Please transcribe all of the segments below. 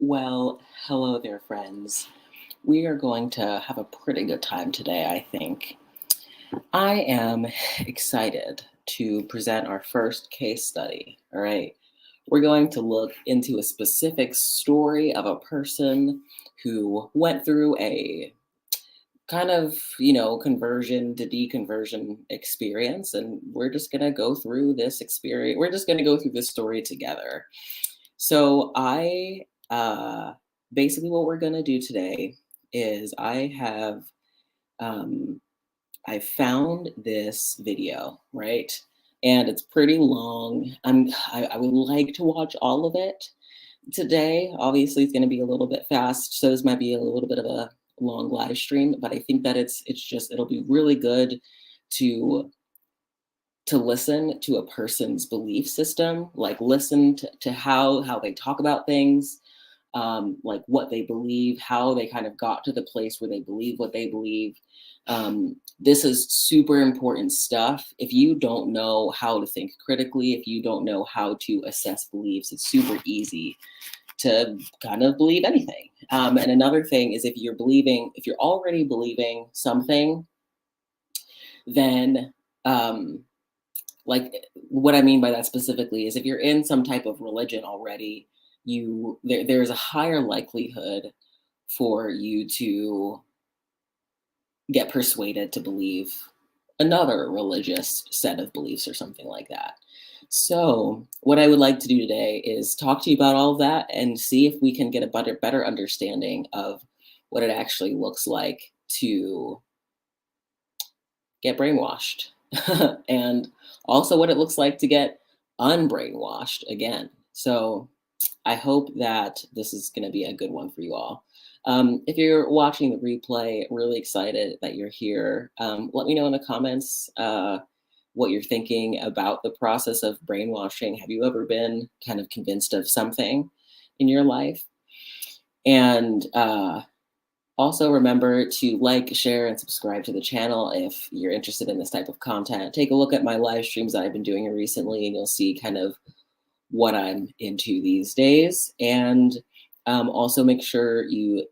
Well, hello there, friends. We are going to have a pretty good time today, I think. I am excited to present our first case study. All right. We're going to look into a specific story of a person who went through a kind of, conversion to deconversion experience. And we're just going to go through this experience. We're just going to go through this story together. So basically what we're gonna do today is um, I found this video, right? And it's pretty long. I would like to watch all of it today. Obviously, it's gonna be a little bit fast, so this might be a little bit of a long live stream, but I think that it'll be really good to listen to a person's belief system, like listen to how they talk about things, like what they believe, how they kind of got to the place where they believe what they believe. This is super important stuff. If you don't know how to think critically, if you don't know how to assess beliefs, it's super easy to kind of believe anything. And another thing is if you're already believing something, then like what I mean by that specifically is if you're in some type of religion already, there's a higher likelihood for you to get persuaded to believe another religious set of beliefs or something like that. So, what I would like to do today is talk to you about all of that and see if we can get a better understanding of what it actually looks like to get brainwashed and also what it looks like to get unbrainwashed again. So I hope that this is going to be a good one for you all. If you're watching the replay, really excited that you're here. Let me know in the comments what you're thinking about the process of brainwashing. Have you ever been kind of convinced of something in your life? And also, remember to like, share, and subscribe to the channel if you're interested in this type of content. Take a look at my live streams that I've been doing recently, and you'll see kind of what I'm into these days. And also make sure you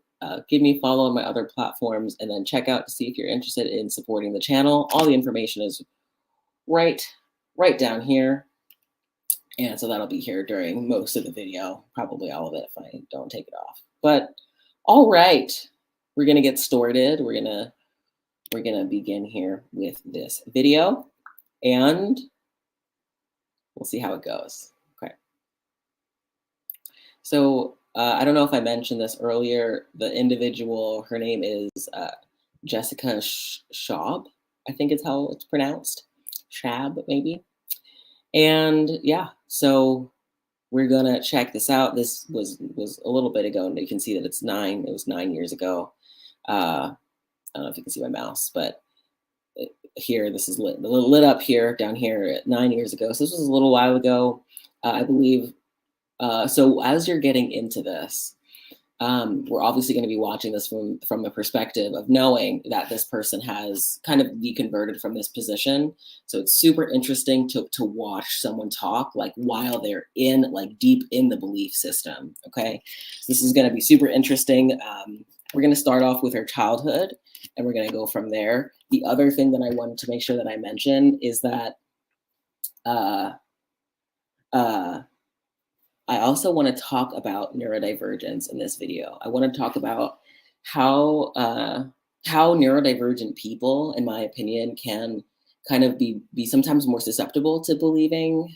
give me a follow on my other platforms, and then check out to see if you're interested in supporting the channel. All the information is right down here. And so that'll be here during most of the video, probably all of it if I don't take it off. But all right, we're gonna get started. We're gonna begin here with this video, and we'll see how it goes. Okay. So I don't know if I mentioned this earlier. The individual, her name is Jessica Schab, I think is how it's pronounced. Schab, maybe. And yeah, so we're gonna check this out. This was a little bit ago, and you can see that it was 9 years ago. I don't know if you can see my mouse, but here, this is lit up here, down here, 9 years ago. So this was a little while ago, I believe. So as you're getting into this, we're obviously going to be watching this from a perspective of knowing that this person has kind of deconverted from this position. So it's super interesting to watch someone talk like while they're deep in the belief system. Okay, so this is going to be super interesting. We're going to start off with her childhood, and we're going to go from there. The other thing that I wanted to make sure that I mention is that uh, uh, I also want to talk about neurodivergence in this video. I want to talk about how neurodivergent people, in my opinion, can kind of be sometimes more susceptible to believing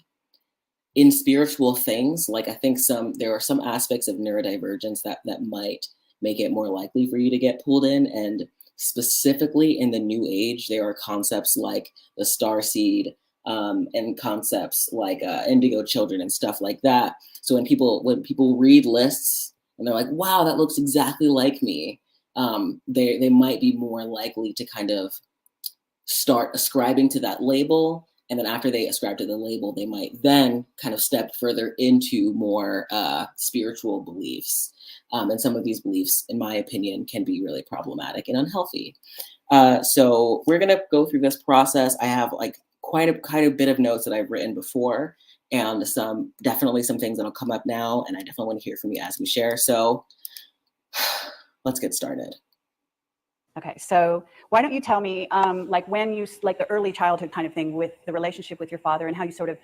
in spiritual things. Like I think there are some aspects of neurodivergence that might make it more likely for you to get pulled in. And specifically in the new age, there are concepts like the starseed, and concepts like indigo children and stuff like that. So when people read lists and they're like, wow, that looks exactly like me, they might be more likely to kind of start ascribing to that label. And then after they ascribe to the label, they might then kind of step further into more spiritual beliefs. And some of these beliefs, in my opinion, can be really problematic and unhealthy. So we're going to go through this process. I have like quite a bit of notes that I've written before, and definitely some things that'll come up now, and I definitely want to hear from you as we share. So let's get started. Okay, so why don't you tell me, like when you, like the early childhood kind of thing with the relationship with your father and how you sort of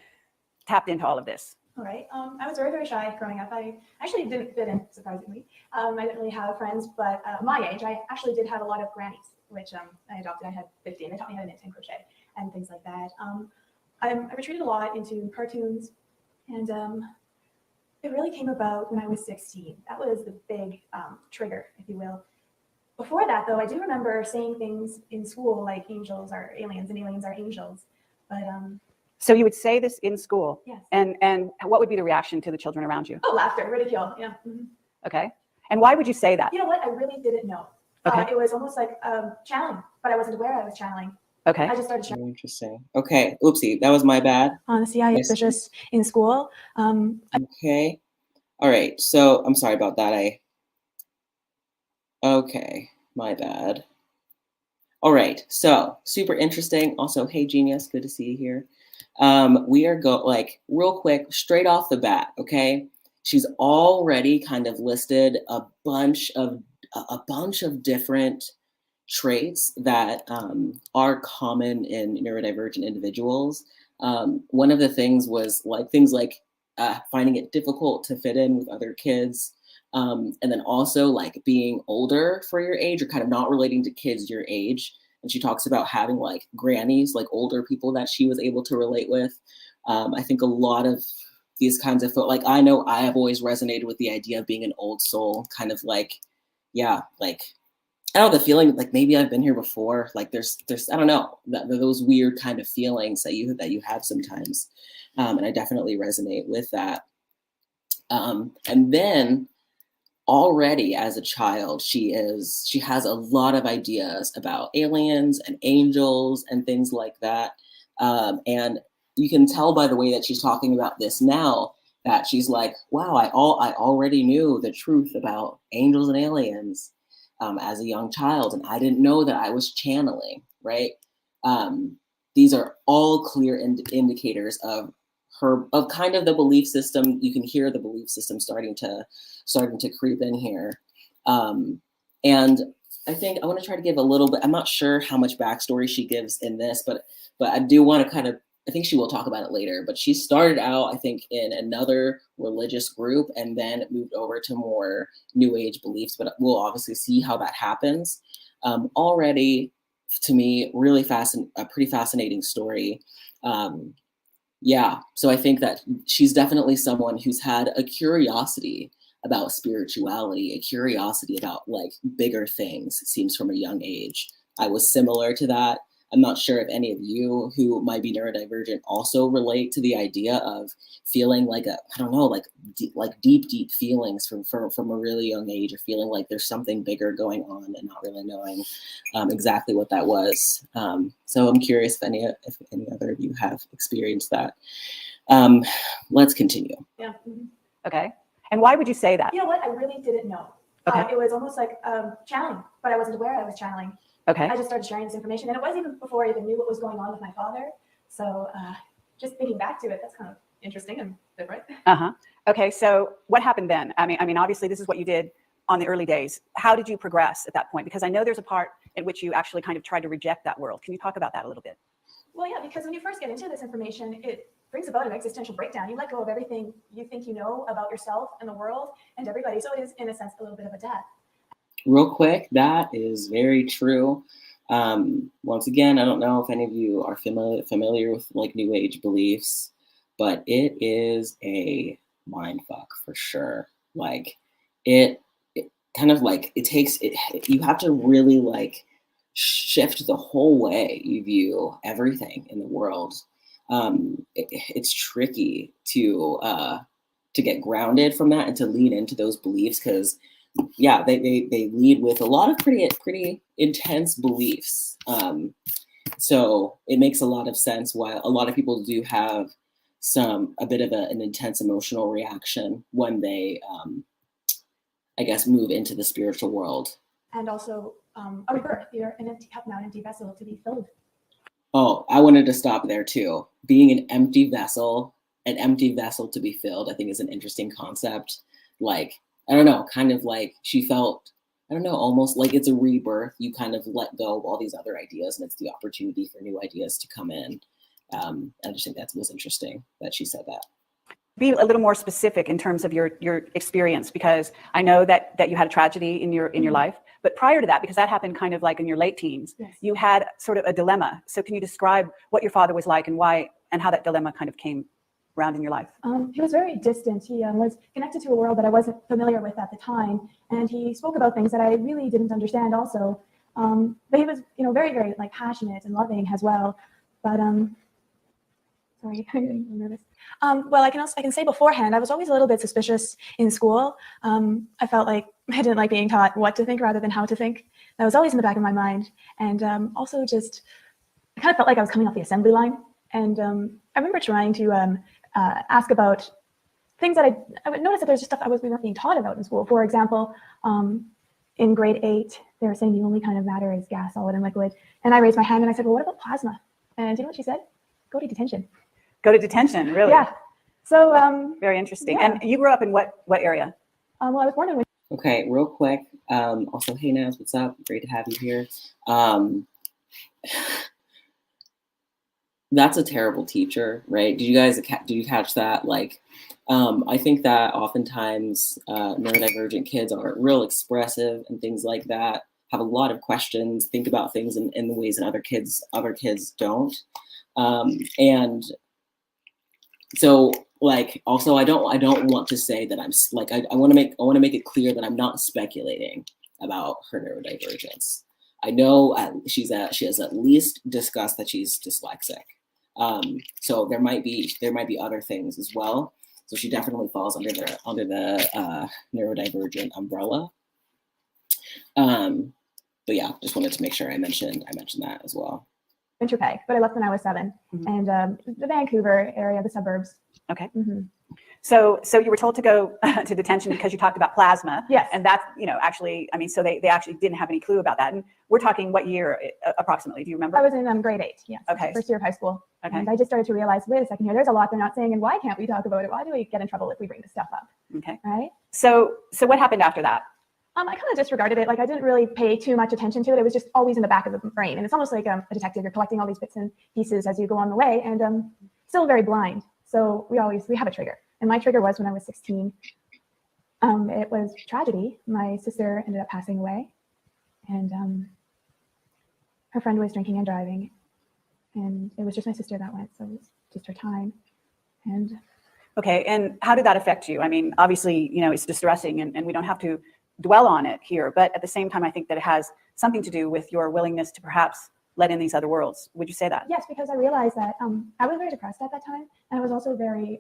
tapped into all of this? All right. I was very, very shy growing up. I actually didn't fit in, surprisingly. I didn't really have friends, but my age, I actually did have a lot of grannies, which I adopted. I had 50, and they taught me how to knit and crochet and things like that. I retreated a lot into cartoons, and it really came about when I was 16. That was the big trigger, if you will. Before that, though, I do remember saying things in school like angels are aliens and aliens are angels. But so you would say this in school? Yes. And what would be the reaction to the children around you? Oh, laughter, ridicule, yeah. Mm-hmm. Okay. And why would you say that? You know what? I really didn't know. Okay. It was almost like channeling, but I wasn't aware I was channeling. Okay. I just started Very interesting. Okay. Oopsie. That was my bad. Honestly, I was just in school. Okay. All right. So I'm sorry about that. Okay. My bad. All right. So super interesting. Also, hey, Genius. Good to see you here. We are real quick, straight off the bat. Okay. She's already kind of listed a bunch of different traits that are common in neurodivergent individuals. One of the things was things like finding it difficult to fit in with other kids. And then also like being older for your age or kind of not relating to kids your age. And she talks about having like grannies, like older people that she was able to relate with. I think a lot of these kinds of, like, I know I have always resonated with the idea of being an old soul, kind of like, yeah, like, I don't know, the feeling like maybe I've been here before. Like there's I don't know, those weird kind of feelings that you have sometimes. And I definitely resonate with that. And then already as a child, she has a lot of ideas about aliens and angels and things like that. And you can tell by the way that she's talking about this now that she's like, wow, I already knew the truth about angels and aliens as a young child, and I didn't know that I was channeling, right? These are all clear indicators of kind of the belief system. You can hear the belief system starting to creep in here. And I think I want to try to give a little bit, I'm not sure how much backstory she gives in this, but I do want to kind of, I think she will talk about it later, but she started out, I think, in another religious group and then moved over to more new age beliefs, but we'll obviously see how that happens. Already, to me, really a pretty fascinating story. Yeah, so I think that she's definitely someone who's had a curiosity about spirituality, a curiosity about like bigger things, it seems, from a young age. I was similar to that. I'm not sure if any of you who might be neurodivergent also relate to the idea of feeling like deep feelings from a really young age, or feeling like there's something bigger going on and not really knowing exactly what that was. So I'm curious if any other of you have experienced that. Let's continue. Yeah. Okay. And why would you say that? You know what? I really didn't know. Okay. It was almost like channeling, but I wasn't aware I was channeling. Okay. I just started sharing this information, and it was even before I even knew what was going on with my father. So just thinking back to it, that's kind of interesting and different. Okay, so what happened then? I mean, obviously this is what you did on the early days. How did you progress at that point? Because I know there's a part in which you actually kind of tried to reject that world. Can you talk about that a little bit? Well, yeah, because when you first get into this information, it brings about an existential breakdown. You let go of everything you think you know about yourself and the world and everybody. So it is, in a sense, a little bit of a death. Real quick, that is very true. Once again, I don't know if any of you are familiar with like new age beliefs, but it is a mind fuck for sure. Like it kind of like it takes it. You have to really like shift the whole way you view everything in the world. It's tricky to get grounded from that and to lean into those beliefs, because yeah, they lead with a lot of pretty intense beliefs. So it makes a lot of sense why a lot of people do have a bit of an intense emotional reaction when they, I guess, move into the spiritual world. And also a rebirth. You're an empty vessel to be filled. Oh, I wanted to stop there too. Being an empty vessel an empty vessel to be filled, I think is an interesting concept. Like, I don't know, kind of like she felt, I don't know, almost like it's a rebirth. You kind of let go of all these other ideas, and it's the opportunity for new ideas to come in. I just think that was interesting that she said that. Be a little more specific in terms of your experience, because I know that you had a tragedy in your life, but prior to that, because that happened kind of like in your late teens, Yes. you had sort of a dilemma. So can you describe what your father was like and why, and how that dilemma kind of came around in your life? He was very distant. He was connected to a world that I wasn't familiar with at the time, and he spoke about things that I really didn't understand also. But he was, very, very like passionate and loving as well. But sorry, I'm getting nervous. Well, I can say beforehand, I was always a little bit suspicious in school. I felt like I didn't like being taught what to think rather than how to think. That was always in the back of my mind, and also just I kind of felt like I was coming off the assembly line. And I remember trying to ask about things that I would notice that there's just stuff we weren't being taught about in school. For example, in grade 8, they were saying the only kind of matter is gas, solid, and liquid. And I raised my hand and I said, well, what about plasma? And do you know what she said? Go to detention. Go to detention, really? Yeah. So very interesting. Yeah. And you grew up in what area? well, I was born in Okay, real quick. Also, hey Naz, what's up? Great to have you here. That's a terrible teacher, right? Did you catch that? Like, I think that oftentimes neurodivergent kids are real expressive and things like that, have a lot of questions, think about things in the ways that other kids don't. And so, like, also, I don't want to say that I'm like, I want to make it clear that I'm not speculating about her neurodivergence. I know she has at least discussed that she's dyslexic. So there might be other things as well. So she definitely falls under the neurodivergent umbrella. But yeah, just wanted to make sure I mentioned that as well. Winterpeg, but I left when I was 7, and the Vancouver area, the suburbs. Okay. Mm-hmm. So you were told to go to detention because you talked about plasma. Yes. And that's, actually, I mean, so they actually didn't have any clue about that. And we're talking what year approximately? Do you remember? I was in grade 8, yes. Okay. First year of high school. Okay. And I just started to realize, wait a second here, there's a lot they're not saying, and why can't we talk about it? Why do we get in trouble if we bring this stuff up? Okay. Right? So what happened after that? I kind of disregarded it. Like, I didn't really pay too much attention to it. It was just always in the back of the brain. And it's almost like a detective. You're collecting all these bits and pieces as you go on the way, and still very blind. So we have a trigger. And my trigger was when I was 16. It was tragedy. My sister ended up passing away, and her friend was drinking and driving. And it was just my sister that went. So it was just her time. And okay. And how did that affect you? I mean, obviously, it's distressing, and we don't have to dwell on it here, but at the same time, I think that it has something to do with your willingness to perhaps let in these other worlds. Would you say that? Yes, because I realized that I was very depressed at that time, and I was also very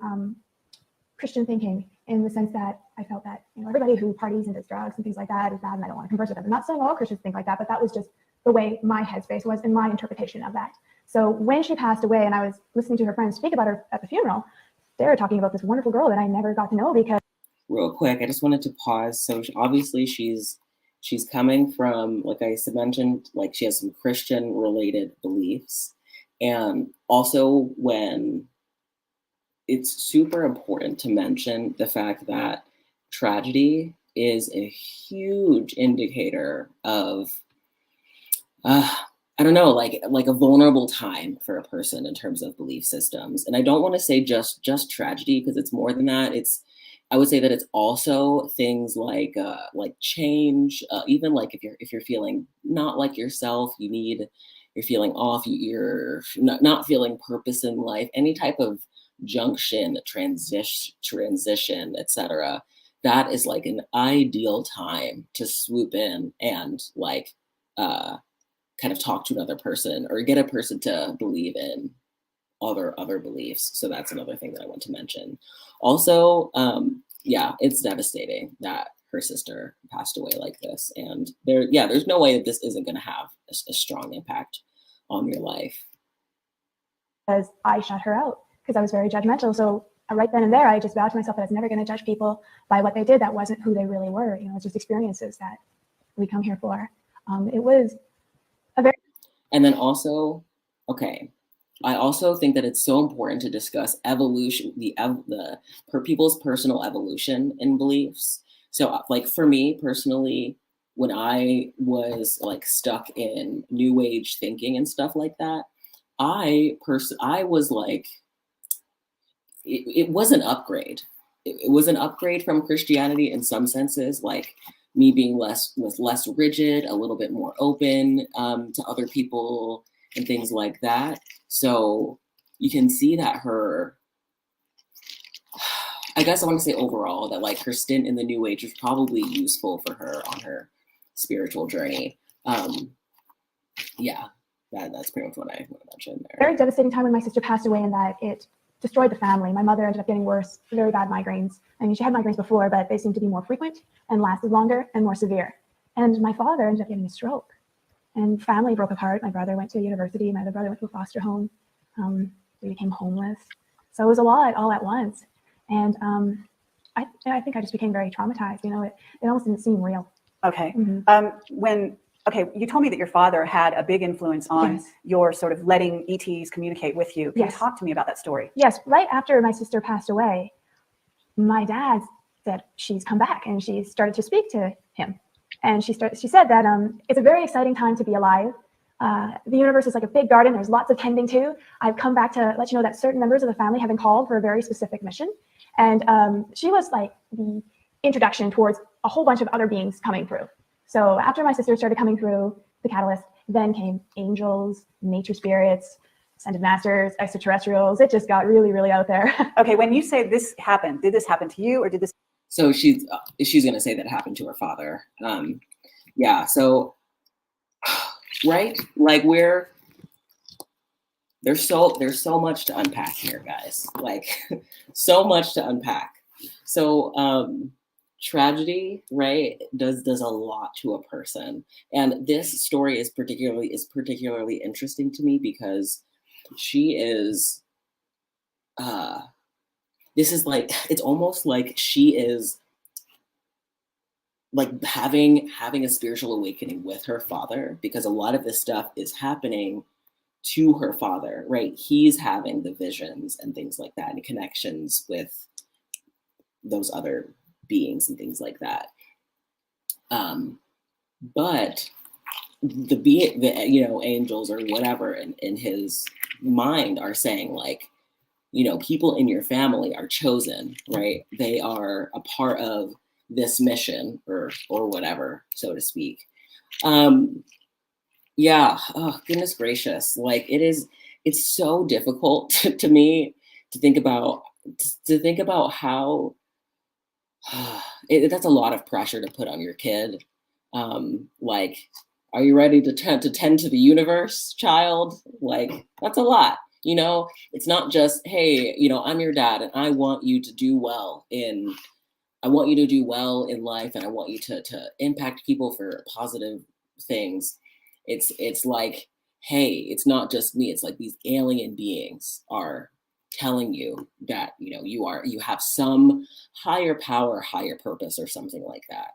Christian thinking, in the sense that I felt that everybody who parties and does drugs and things like that is bad, and I don't want to converse with them. I'm not saying all Christians think like that, but that was just the way my headspace was and my interpretation of that. So when she passed away, and I was listening to her friends speak about her at the funeral, they were talking about this wonderful girl that I never got to know. Because real quick, I just wanted to pause. So obviously she's coming from, like I mentioned, like she has some Christian related beliefs. And also, when it's super important to mention the fact that tragedy is a huge indicator of, I don't know, like a vulnerable time for a person in terms of belief systems. And I don't want to say just tragedy, because it's more than that. I would say that it's also things like change, even like if you're feeling not like yourself, you're feeling off, you're not feeling purpose in life, any type of junction, transition, etc. That is like an ideal time to swoop in and like kind of talk to another person or get a person to believe in other beliefs. So that's another thing that I want to mention. Also, yeah, it's devastating that her sister passed away like this. And there's no way that this isn't going to have a strong impact on your life. Because I shut her out because I was very judgmental. So right then and there, I just vowed to myself that I was never going to judge people by what they did. That wasn't who they really were. It's just experiences that we come here for. It was a very... And then also, okay, I also think that it's so important to discuss evolution, the per people's personal evolution and beliefs. So, like for me personally, when I was like stuck in new age thinking and stuff like that, I was like, it was an upgrade. It was an upgrade from Christianity in some senses, like me being less rigid, a little bit more open to other people and things like that. So you can see that I guess I want to say overall that like her stint in the New Age was probably useful for her on her spiritual journey. Yeah, that's pretty much what I want to mention there. Very devastating time when my sister passed away, in that it destroyed the family. My mother ended up getting worse, very bad migraines. I mean, she had migraines before, but they seemed to be more frequent and lasted longer and more severe. And my father ended up getting a stroke, and family broke apart. My brother went to university. My other brother went to a foster home. We became homeless. So it was a lot all at once. And I think I just became very traumatized. You know, it almost didn't seem real. Okay. Mm-hmm. Okay, you told me that your father had a big influence on Yes. your sort of letting ETs communicate with you. Can Yes. you talk to me about that story? Yes, right after my sister passed away, my dad said she's come back, and she started to speak to him. And she said that it's a very exciting time to be alive. The universe is like a big garden. There's lots of tending to. I've come back to let you know that certain members of the family have been called for a very specific mission. And she was like the introduction towards a whole bunch of other beings coming through. So after my sister started coming through the catalyst, then came angels, nature spirits, ascended masters, extraterrestrials. It just got really, really out there. Okay, when you say this happened, did this happen to you, or did this? So she's going to say that happened to her father. Yeah. So right, like there's so much to unpack here, guys. Like so much to unpack. So tragedy, right, does a lot to a person, and this story is particularly interesting to me because she is. This is like, it's almost like she is like having a spiritual awakening with her father, because a lot of this stuff is happening to her father, right? He's having the visions and things like that, and connections with those other beings and things like that. But the angels or whatever in his mind are saying like, people in your family are chosen, right? They are a part of this mission or whatever, so to speak. Yeah. Oh, goodness gracious. Like it's so difficult to me to think about how that's a lot of pressure to put on your kid. Like, are you ready to tend to the universe, child? Like, that's a lot. It's not just, hey, I'm your dad and I want you to do well in life, and I want you to impact people for positive things. It's like, hey, it's not just me. It's like these alien beings are telling you that, you have some higher power, higher purpose, or something like that.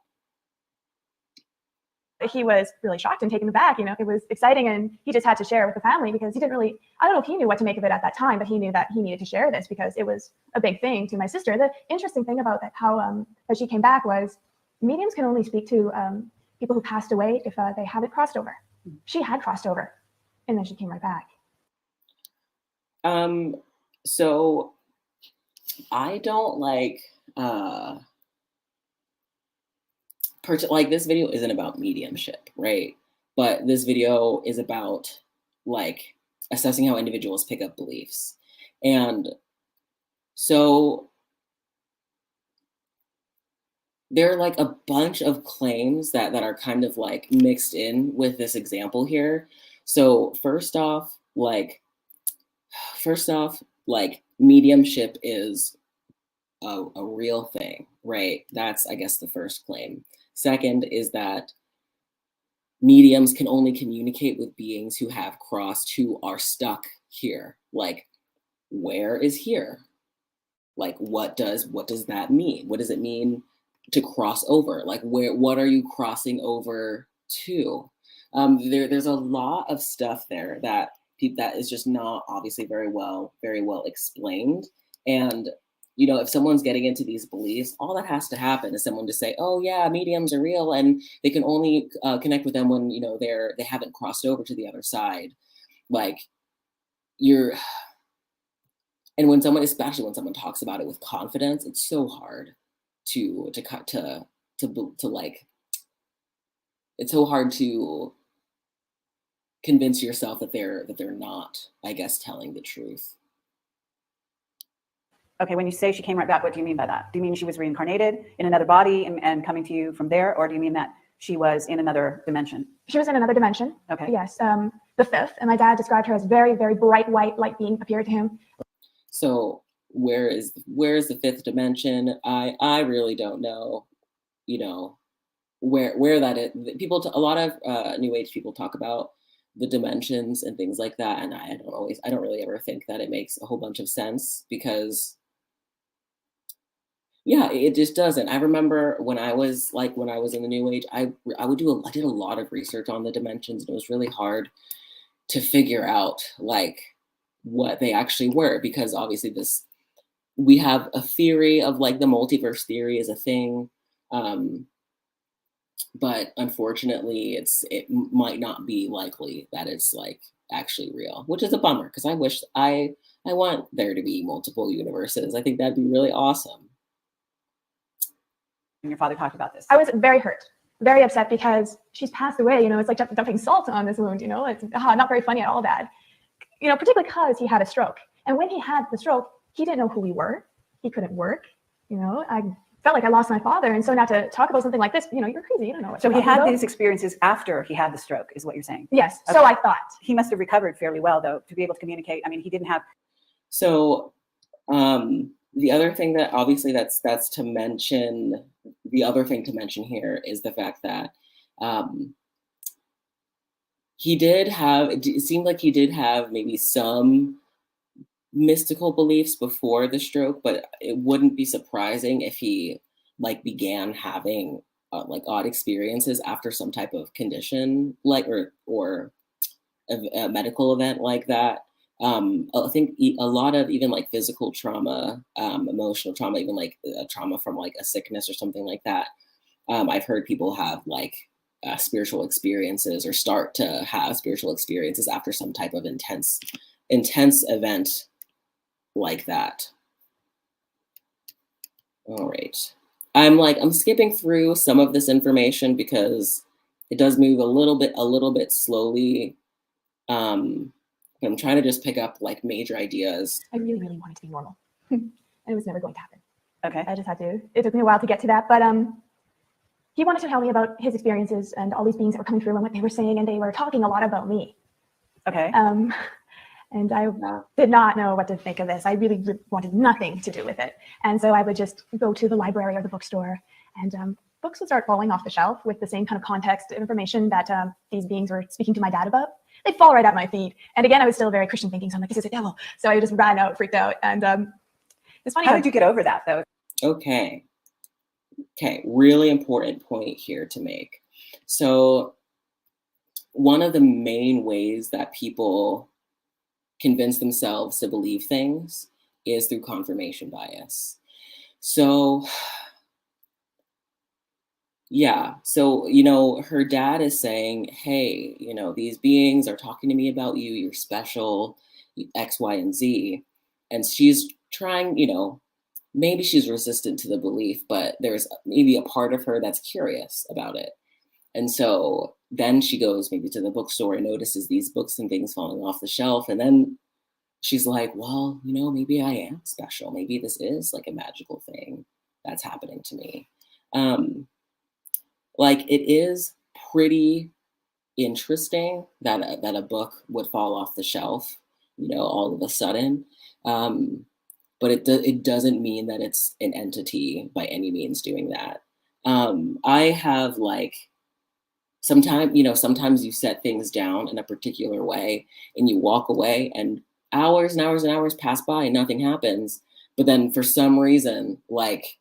He was really shocked and taken aback. It was exciting, and he just had to share with the family because he didn't really, I don't know if he knew what to make of it at that time, but he knew that he needed to share this because it was a big thing to my sister. The interesting thing about that, how that she came back, was mediums can only speak to people who passed away if they haven't crossed over. She had crossed over, and then she came right back. So I don't like, like this video isn't about mediumship, right? But this video is about like assessing how individuals pick up beliefs. And so there are like a bunch of claims that are kind of like mixed in with this example here. So first off, like mediumship is a real thing, right? That's, I guess, the first claim. Second is that mediums can only communicate with beings who have crossed, who are stuck here. Like, where is here? Like, what does that mean? What does it mean to cross over? Like, what are you crossing over to? There's a lot of stuff there that that is just not obviously very well explained. And you know, if someone's getting into these beliefs, all that has to happen is someone to say, "Oh yeah, mediums are real, and they can only connect with them when, you know, they haven't crossed over to the other side." Like you're, and when someone, especially when someone talks about it with confidence, it's so hard to cut to like, it's so hard to convince yourself that they're not, I guess, telling the truth. Okay, when you say she came right back, what do you mean by that? Do you mean she was reincarnated in another body and coming to you from there? Or do you mean that she was in another dimension? She was in another dimension. Okay. Yes, the fifth. And my dad described her as very, very bright white light being appeared to him. So where is the fifth dimension? I really don't know, you know, where that is. People, a lot of New Age people talk about the dimensions and things like that, and I don't really ever think that it makes a whole bunch of sense, because yeah, it just doesn't. I remember when I was in the New Age, I did a lot of research on the dimensions, and it was really hard to figure out like what they actually were, because obviously we have a theory of like the multiverse theory is a thing. But unfortunately it might not be likely that it's like actually real, which is a bummer, because I want there to be multiple universes. I think that'd be really awesome. And your father talked about this. I was very hurt, very upset, because she's passed away. You know, it's like dumping salt on this wound. You know, it's not very funny at all, Dad. You know, particularly because he had a stroke. And when he had the stroke, he didn't know who we were. He couldn't work. You know, I felt like I lost my father. And so now to talk about something like this, you know, you're crazy. You don't know what. So he had about. these experiences after he had the stroke, is what you're saying? Yes. Okay. So I thought. He must have recovered fairly well, though, to be able to communicate. I mean, he didn't have. So the other thing that obviously that's to mention, the other thing to mention here is the fact that it seemed like he did have maybe some mystical beliefs before the stroke, but it wouldn't be surprising if he like began having like odd experiences after some type of condition, like or a medical event like that. I think a lot of even like physical trauma, emotional trauma, even like trauma from like a sickness or something like that. I've heard people have like spiritual experiences, or start to have spiritual experiences after some type of intense event like that. All right. I'm skipping through some of this information because it does move a little bit slowly. I'm trying to just pick up like major ideas. I really, really wanted to be normal. And it was never going to happen. Okay. I just had to. It took me a while to get to that. But he wanted to tell me about his experiences and all these beings that were coming through and what they were saying. And they were talking a lot about me. Okay. And I did not know what to think of this. I really wanted nothing to do with it. And so I would just go to the library or the bookstore, and books would start falling off the shelf with the same kind of context information that these beings were speaking to my dad about. They'd fall right at my feet. And again, I was still very Christian thinking, so I'm like, this is a devil. So I just ran out, freaked out. And it's funny. How did you get over that, though? Okay, really important point here to make. So one of the main ways that people convince themselves to believe things is through confirmation bias. So yeah, so you know, her dad is saying, hey, you know, these beings are talking to me about you, you're special, X, Y, and Z. And she's trying, you know, maybe she's resistant to the belief, but there's maybe a part of her that's curious about it. And so then she goes maybe to the bookstore and notices these books and things falling off the shelf. And then she's like, well, you know, maybe I am special. Maybe this is like a magical thing that's happening to me. Like it is pretty interesting that a book would fall off the shelf, you know, all of a sudden. But it doesn't mean that it's an entity by any means doing that. I have like sometimes you set things down in a particular way and you walk away and hours and hours and hours pass by and nothing happens. But then for some reason, like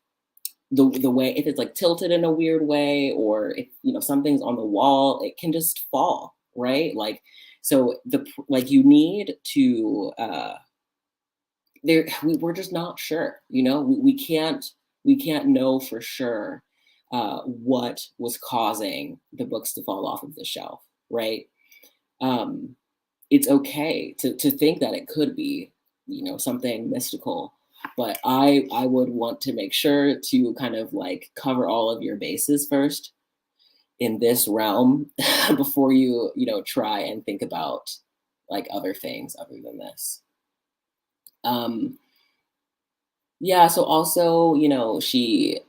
the way, if it's like tilted in a weird way, or if, you know, something's on the wall, it can just fall, right? Like So you need to we're just not sure, we can't know for sure what was causing the books to fall off of the shelf, right? um it's okay to think that it could be, something mystical, but I would want to make sure to kind of like cover all of your bases first in this realm before you try and think about like other things other than this. um yeah, so also, she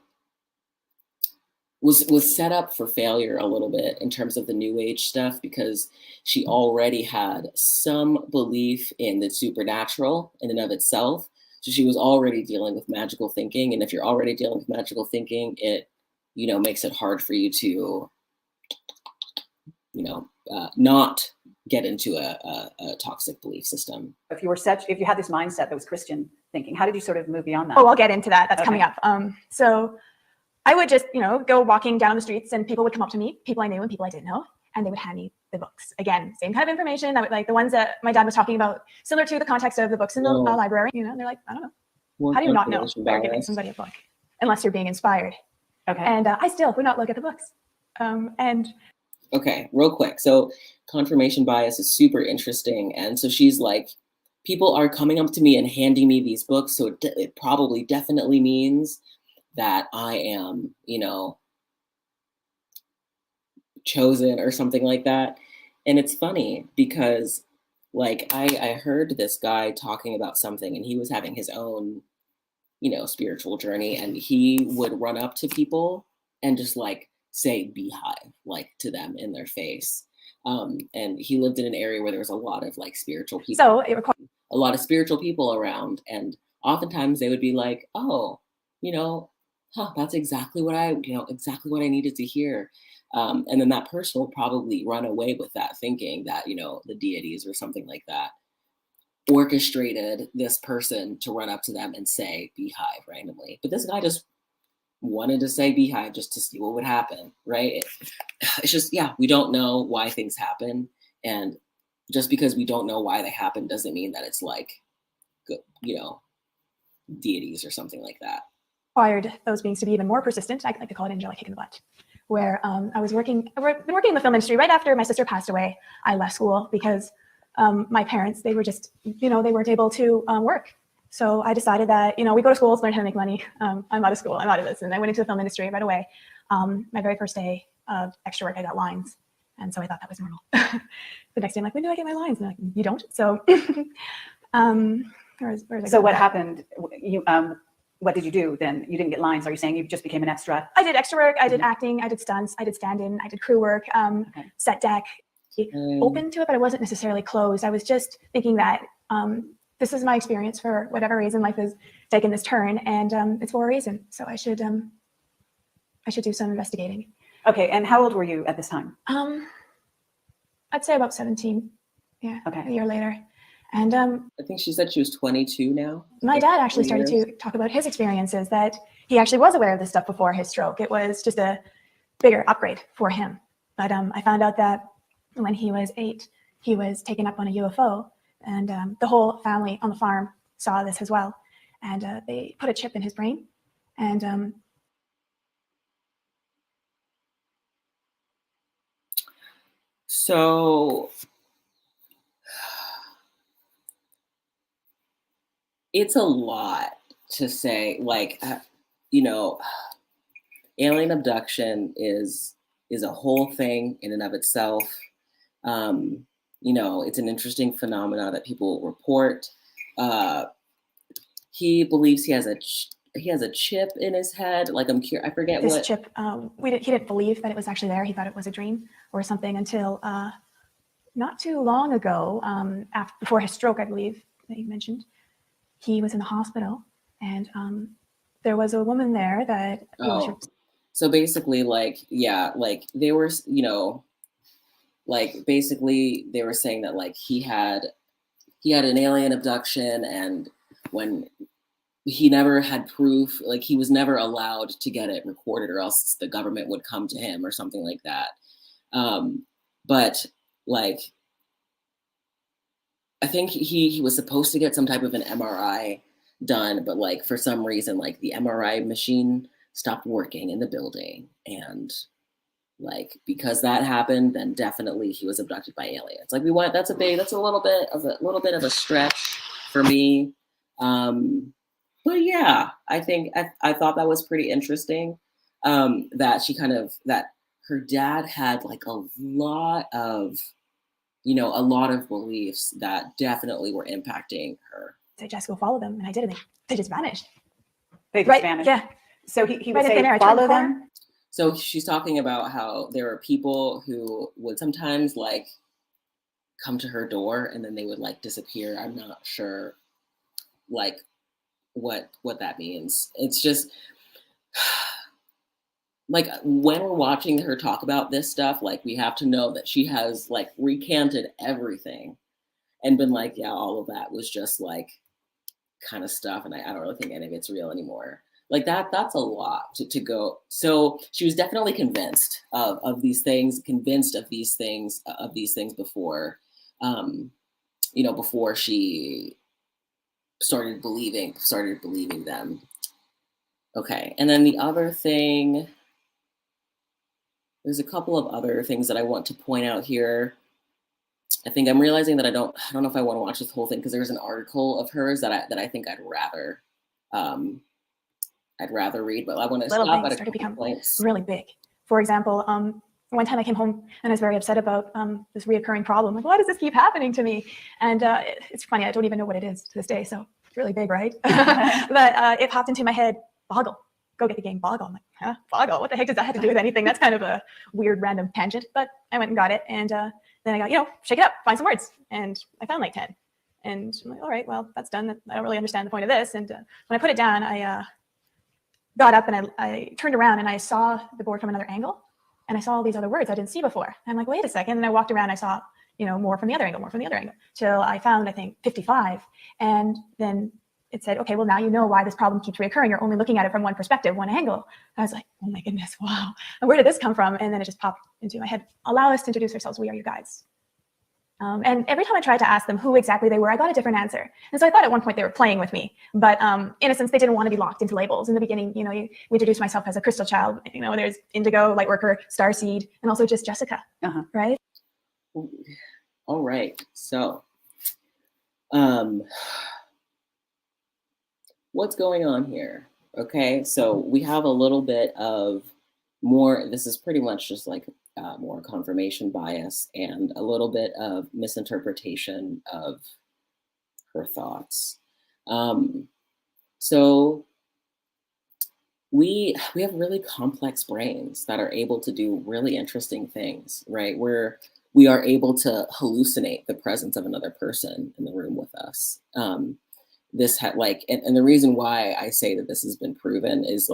was set up for failure a little bit in terms of the new age stuff, because she already had some belief in the supernatural in and of itself. So she was already dealing with magical thinking, and if you're already dealing with magical thinking, it makes it hard for you to not get into a toxic belief system. If you had this mindset that was Christian thinking, how did you sort of move beyond that? Oh, I'll get into that. That's Okay. coming up. So I would just, go walking down the streets, and people would come up to me, people I knew and people I didn't know, and they would hand me the books. Again, same kind of information that would, like the ones that my dad was talking about, similar to the context of the books in the library. They're like, I don't know. More How do you not know confirmation that you're giving bias. somebody a book unless you're being inspired? Okay. And I still would not look at the books. And Okay, real quick. So confirmation bias is super interesting. And so she's like, people are coming up to me and handing me these books. So it probably definitely means that I am, chosen or something like that. And it's funny because like I heard this guy talking about something, and he was having his own, spiritual journey, and he would run up to people and just like say beehive like to them in their face. And he lived in an area where there was a lot of like spiritual people. so it requires A lot of spiritual people around, and oftentimes they would be like, oh, that's exactly what exactly what I needed to hear. And then that person will probably run away with that, thinking that the deities or something like that orchestrated this person to run up to them and say beehive randomly. But this guy just wanted to say beehive just to see what would happen, right? It's just, yeah, we don't know why things happen, and just because we don't know why they happen doesn't mean that it's like good, deities or something like that. those beings to be even more persistent. I like to call it angelic kick in the butt. Where I've been working in the film industry. Right after my sister passed away, I left school because my parents, they were just, they weren't able to work. So I decided that, we go to school to learn how to make money. I'm out of school, I'm out of this. And I went into the film industry right away. My very first day of extra work, I got lines. And so I thought that was normal. The next day, I'm like, when do I get my lines? And they're like, you don't. So, So what happened? What did you do then? You didn't get lines. Are you saying you just became an extra? I did extra work. I did acting. I did stunts. I did stand-in. I did crew work, set deck. Open to it, but I wasn't necessarily closed. I was just thinking that this is my experience. For whatever reason, life has taken this turn, and it's for a reason. So I should do some investigating. Okay. And how old were you at this time? I'd say about 17. Yeah. Okay. A year later. And I think she said she was 22 now. my dad actually started to talk about his experiences, that he actually was aware of this stuff before his stroke. It was just a bigger upgrade for him. But I found out that when he was 8, he was taken up on a UFO, and the whole family on the farm saw this as well. And they put a chip in his brain, and so it's a lot to say, like, alien abduction is a whole thing in and of itself. It's an interesting phenomena that people report. He believes he has a chip in his head. Like, I'm curious, I forget this what chip, he didn't believe that it was actually there. He thought it was a dream or something until not too long ago, before his stroke, I believe, that you mentioned. He was in the hospital, and there was a woman there that. So basically, like, yeah, like they were, like basically they were saying that like he had an alien abduction, and when he never had proof, like he was never allowed to get it recorded, or else the government would come to him or something like that. But like, I think he was supposed to get some type of an MRI done, but like for some reason, like the MRI machine stopped working in the building, and like because that happened, then definitely he was abducted by aliens. Like we want that's a little bit of a stretch for me. But yeah, I think I thought that was pretty interesting. That she kind of that her dad had like a lot of a lot of beliefs that definitely were impacting her. Say, Jessica, follow them. And I did, and they just vanished. They just Right, vanished. yeah. So he would Right in say, thin air, I turned follow the corner. them. So she's talking about how there are people who would sometimes like come to her door and then they would like disappear. I'm not sure like what that means. It's just like when we're watching her talk about this stuff, like we have to know that she has like recanted everything and been like, yeah, all of that was just like kind of stuff, and I don't really think any of it's real anymore. Like that's a lot to go. So she was definitely convinced of these things, convinced of these things before, before she started believing them. Okay, and then the other thing, there's a couple of other things that I want to point out here. I think I'm realizing that I don't know if I want to watch this whole thing because there's an article of hers that I think um, I'd rather read, but I want to Little stop things at a started to couple become points. really big. For example, one time I came home and I was very upset about this reoccurring problem. Like, why does this keep happening to me? And it's funny, I don't even know what it is to this day. So it's really big, right? But it popped into my head, Boggle. Go get the game Boggle. I'm like, huh? Boggle? What the heck does that have to do with anything? That's kind of a weird random tangent. But I went and got it. And then I got, shake it up, find some words. And I found like 10. And I'm like, all right, well, that's done. I don't really understand the point of this. And when I put it down, I got up and I turned around and I saw the board from another angle, and I saw all these other words I didn't see before. And I'm like, wait a second. And I walked around and I saw, more from the other angle, till I found, I think, 55. And then it said, okay, well, now you know why this problem keeps reoccurring. You're only looking at it from one perspective, one angle. I was like, oh my goodness, wow. And where did this come from? And then it just popped into my head. Allow us to introduce ourselves. We are your guides. And every time I tried to ask them who exactly they were, I got a different answer. And so I thought at one point they were playing with me. But in a sense, they didn't want to be locked into labels. In the beginning, we introduced myself as a crystal child. There's indigo, light worker, starseed, and also just Jessica, right? All right. So what's going on here? Okay, so we have a little bit of more, this is pretty much just like more confirmation bias and a little bit of misinterpretation of her thoughts. So we have really complex brains that are able to do really interesting things, right? We are able to hallucinate the presence of another person in the room with us. This had and the reason why I say that this has been proven is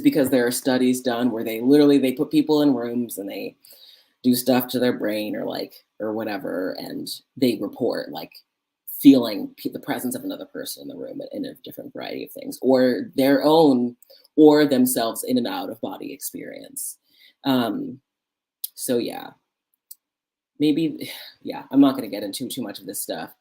because there are studies done where they put people in rooms and they do stuff to their brain or whatever, and they report feeling the presence of another person in the room in a different variety of things, or their own or themselves in and out of body experience. So yeah, maybe, yeah, I'm not going to get into too much of this stuff,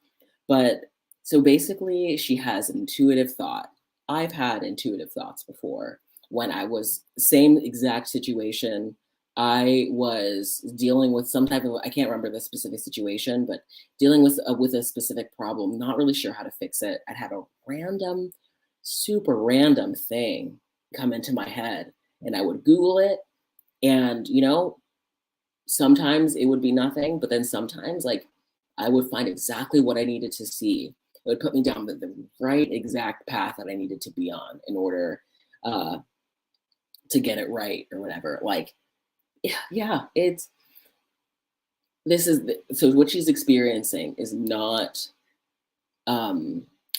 but so basically she has an intuitive thought. I've had intuitive thoughts before when I was same exact situation. I was dealing with some type of, I can't remember the specific situation, but dealing with a specific problem, not really sure how to fix it. I'd have a super random thing come into my head and I would Google it, and sometimes it would be nothing, but then sometimes I would find exactly what I needed to see. It would put me down the right exact path that I needed to be on in order to get it right or whatever. Yeah, so what she's experiencing is not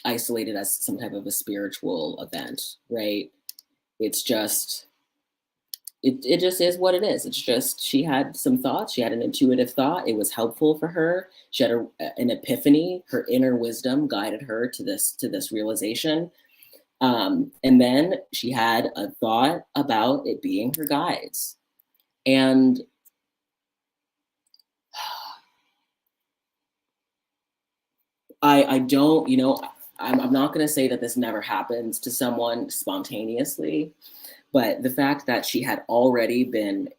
isolated as some type of a spiritual event, right? It's just, it just is what it is. It's just, she had some thoughts. She had an intuitive thought. It was helpful for her. She had an epiphany. Her inner wisdom guided her to this realization. And then she had a thought about it being her guides. And I don't, I'm not going to say that this never happens to someone spontaneously, but the fact that she had already been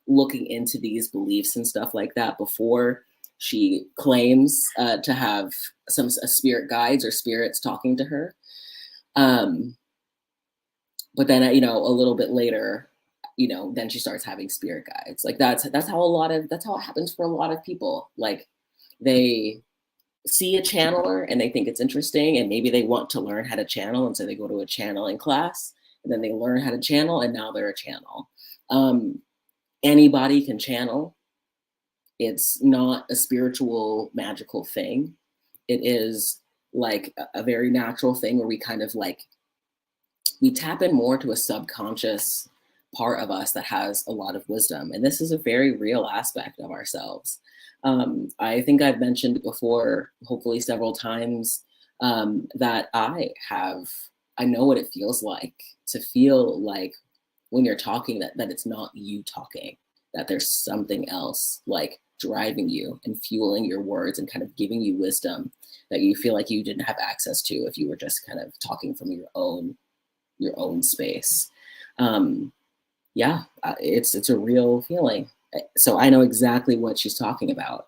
looking into these beliefs and stuff like that before she claims to have some spirit guides or spirits talking to her. But then, a little bit later, then she starts having spirit guides. Like that's how it happens for a lot of people. Like they see a channeler and they think it's interesting and maybe they want to learn how to channel, and so they go to a channeling class and then they learn how to channel and now they're a channel. Anybody can channel. It's not a spiritual magical thing. It is like a very natural thing where we kind of like we tap in more to a subconscious part of us that has a lot of wisdom, and this is a very real aspect of ourselves. I think I've mentioned before, hopefully several times, that I know what it feels like to feel like when you're talking that it's not you talking, that there's something else like driving you and fueling your words and kind of giving you wisdom that you feel like you didn't have access to if you were just kind of talking from your own space. It's a real feeling. So I know exactly what she's talking about.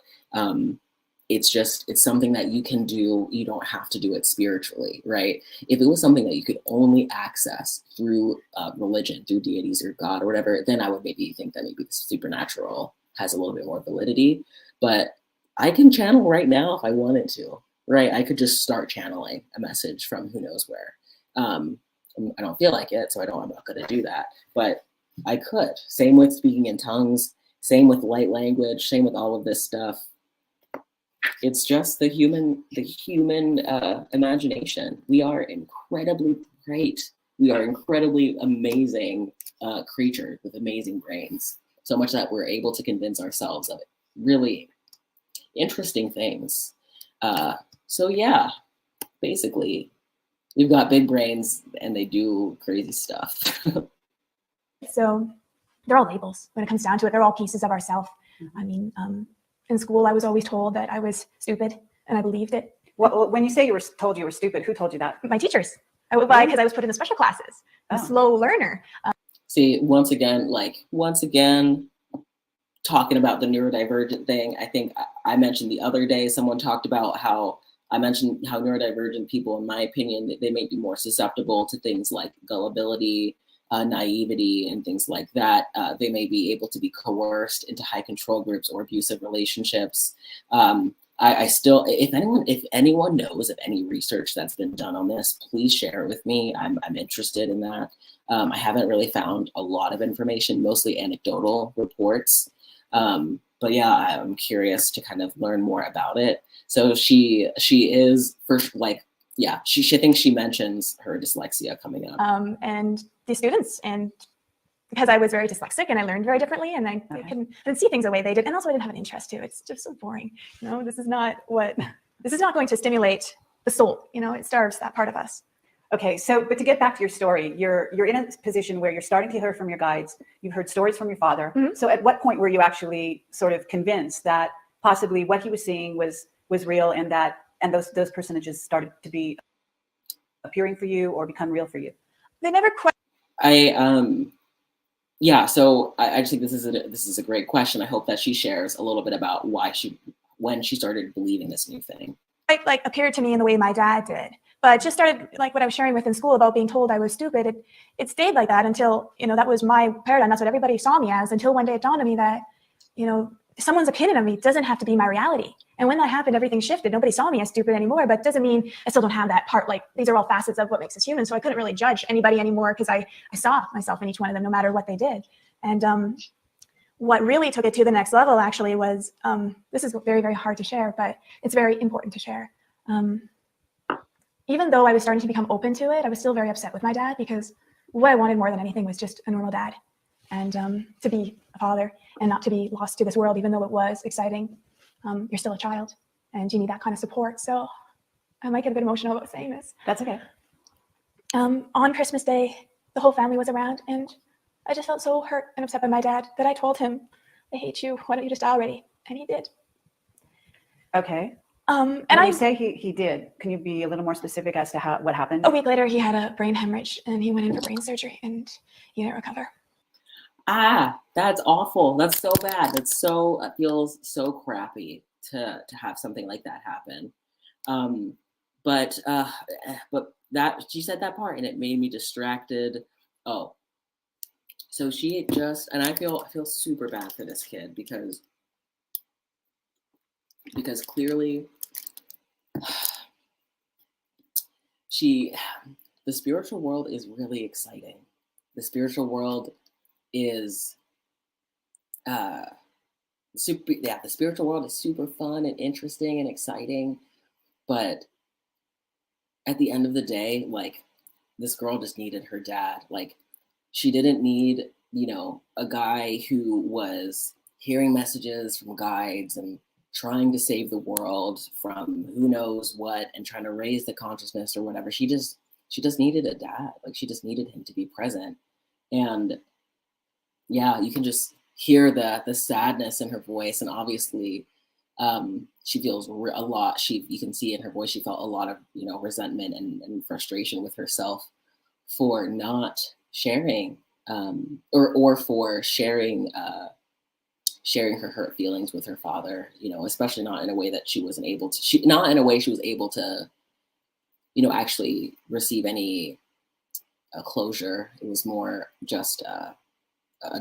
It's something that you can do. You don't have to do it spiritually, right? If it was something that you could only access through religion, through deities or God or whatever, then I would maybe think that maybe the supernatural has a little bit more validity. But I can channel right now if I wanted to, right? I could just start channeling a message from who knows where. I don't feel like it, so I'm not going to do that. But I could. Same with speaking in tongues. Same with light language. Same with all of this stuff. It's just the human imagination. We are incredibly great. We are incredibly amazing creatures with amazing brains. So much that we're able to convince ourselves of really interesting things. So yeah, basically, we've got big brains and they do crazy stuff. So they're all labels when it comes down to it. They're all pieces of ourself. I mean, in school, I was always told that I was stupid, and I believed it. Well, when you say you were told you were stupid, who told you that? My teachers. Because I was put in the special classes. A slow learner. See, once again, talking about the neurodivergent thing, I think I mentioned the other day, someone talked about how neurodivergent people, in my opinion, they may be more susceptible to things like gullibility, naivety, and things like that. They may be able to be coerced into high control groups or abusive relationships. I still, if anyone knows of any research that's been done on this, please share it with me. I'm interested in that. I haven't really found a lot of information, mostly anecdotal reports. But yeah, I'm curious to kind of learn more about it. So she is first, like, yeah, she thinks she mentions her dyslexia coming up. And the students, and because I was very dyslexic and I learned very differently, and I couldn't see things the way they did, and also I didn't have an interest to. It's just so boring. This is not going to stimulate the soul. It starves that part of us. Okay, so but to get back to your story, you're in a position where you're starting to hear from your guides. You've heard stories from your father. Mm-hmm. So at what point were you actually sort of convinced that possibly what he was seeing was real, and those personages started to be appearing for you or become real for you? They never quite. So I think this is a great question. I hope that she shares a little bit about when she started believing this new thing. Like appeared to me in the way my dad did, but just started like what I was sharing with in school about being told I was stupid. It stayed like that until that was my paradigm. That's what everybody saw me as, until one day it dawned on me that someone's opinion of me doesn't have to be my reality. And when that happened, everything shifted. Nobody saw me as stupid anymore, but it doesn't mean I still don't have that part. Like, these are all facets of what makes us human. So I couldn't really judge anybody anymore because I saw myself in each one of them, no matter what they did. And what really took it to the next level actually was, this is very, very hard to share, but it's very important to share. Even though I was starting to become open to it, I was still very upset with my dad, because what I wanted more than anything was just a normal dad, and to be a father and not to be lost to this world, even though it was exciting. You're still a child and you need that kind of support. So I might get a bit emotional about saying this. That's okay. On Christmas Day, the whole family was around, and I just felt so hurt and upset by my dad that I told him, I hate you. Why don't you just die already? And he did. Okay. And when I you say he did, can you be a little more specific as to what happened? a week later, he had a brain hemorrhage and he went in for brain surgery and he didn't recover. Ah, that's awful. That's so bad. It feels so crappy to have something like that happen. Um, but that she said that part and it made me distracted. Oh, so she just, and I feel super bad for this kid because clearly the spiritual world is really exciting. The spiritual world is the spiritual world is super fun and interesting and exciting, but at the end of the day, like, this girl just needed her dad. Like, she didn't need, a guy who was hearing messages from guides and trying to save the world from who knows what and trying to raise the consciousness or whatever. She just needed a dad. Like, she just needed him to be present. And yeah, you can just hear the sadness in her voice, and obviously she feels a lot. You can see in her voice she felt a lot of resentment and frustration with herself for not sharing or for sharing her hurt feelings with her father, especially not in a way that she wasn't able to not in a way she was able to actually receive any closure. It was more just a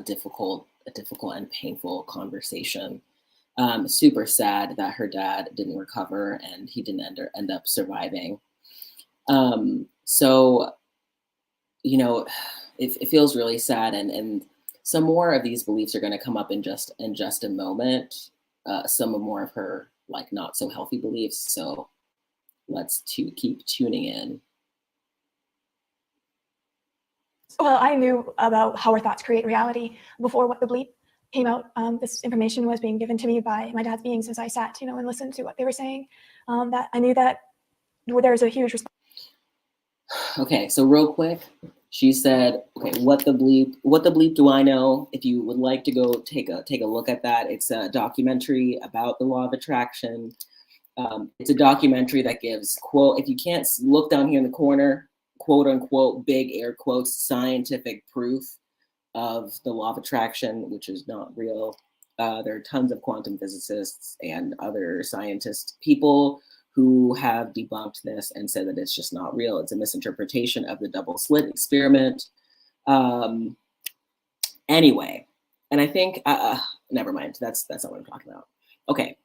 difficult and painful conversation. Super sad that her dad didn't recover and he didn't end up surviving. So, it feels really sad, and some more of these beliefs are going to come up in just a moment. Some more of her like not so healthy beliefs. So let's keep tuning in. Well, I knew about how our thoughts create reality before What the Bleep came out. This information was being given to me by my dad's beings as I sat, and listened to what they were saying. That I knew that there was a huge response. Okay, so real quick, she said, okay, what the bleep do I know? If you would like to go take a look at that, it's a documentary about the law of attraction. It's a documentary that gives, quote, if you can't look down here in the corner, quote unquote, big air quotes, scientific proof of the law of attraction, which is not real. There are tons of quantum physicists and other scientist people who have debunked this and said that it's just not real. It's a misinterpretation of the double slit experiment. Anyway, and I think, never mind, that's not what I'm talking about. Okay.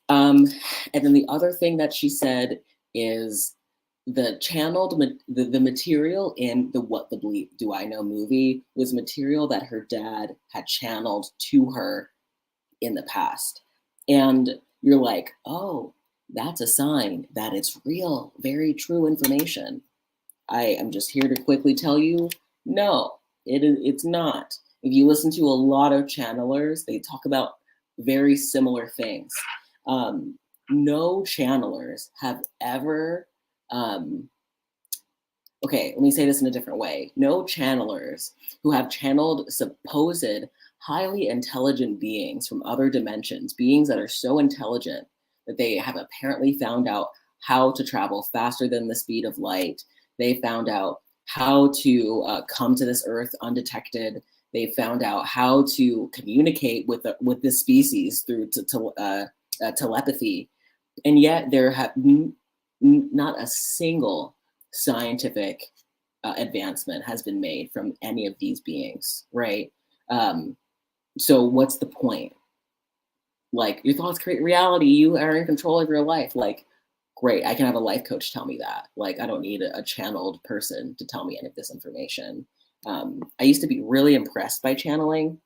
And then the other thing that she said is the channeled, the material in the What the Bleep Do I Know movie was material that her dad had channeled to her in the past. And you're like, oh, that's a sign that it's real, very true information. I am just here to quickly tell you, no, it's not. If you listen to a lot of channelers, they talk about very similar things. No channelers have ever, okay, let me say this in a different way. No channelers who have channeled supposed highly intelligent beings from other dimensions, beings that are so intelligent that they have apparently found out how to travel faster than the speed of light. They found out how to come to this earth undetected. They found out how to communicate with the species through telepathy. And yet there have not a single scientific advancement has been made from any of these beings, right? So what's the point? Like, your thoughts create reality. You are in control of your life. Like, great, I can have a life coach tell me that. Like, I don't need a channeled person to tell me any of this information. I used to be really impressed by channeling,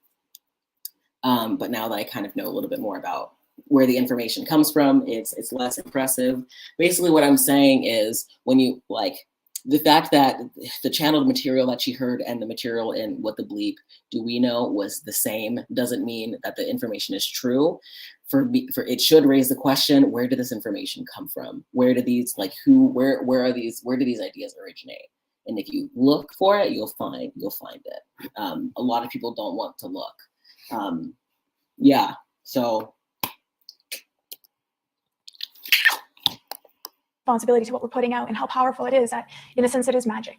but now that I kind of know a little bit more about where the information comes from, it's less impressive. Basically, what I'm saying is, when you the fact that the channeled material that she heard and the material in What the Bleep Do We Know was the same doesn't mean that the information is true. For it should raise the question, where did this information come from? Where do these where do these ideas originate? And if you look for it, you'll find it. A lot of people don't want to look. Yeah, so responsibility to what we're putting out and how powerful it is, that in a sense it is magic.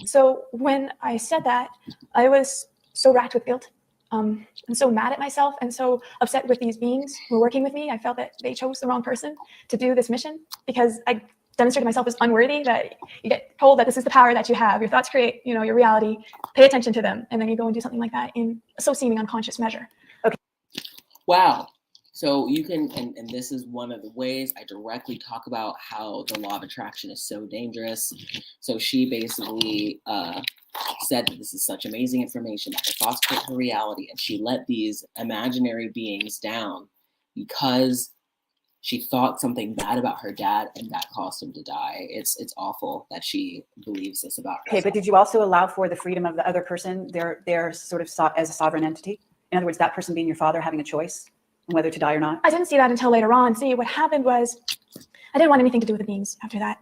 So when I said that, I was so racked with guilt, and so mad at myself and so upset with these beings who were working with me. I felt that they chose the wrong person to do this mission, because I demonstrated myself as unworthy, that you get told that this is the power that you have. Your thoughts create, your reality, pay attention to them. And then you go and do something like that in a so seeming unconscious measure. Okay. Wow. So you can, and this is one of the ways I directly talk about how the law of attraction is so dangerous. So she basically said that this is such amazing information, that her thoughts create her reality, and she let these imaginary beings down because she thought something bad about her dad, and that caused him to die. It's awful that she believes this about herself. Okay, but did you also allow for the freedom of the other person, their sort of as a sovereign entity? In other words, that person being your father having a choice on whether to die or not? I didn't see that until later on. See, what happened was I didn't want anything to do with the beings after that.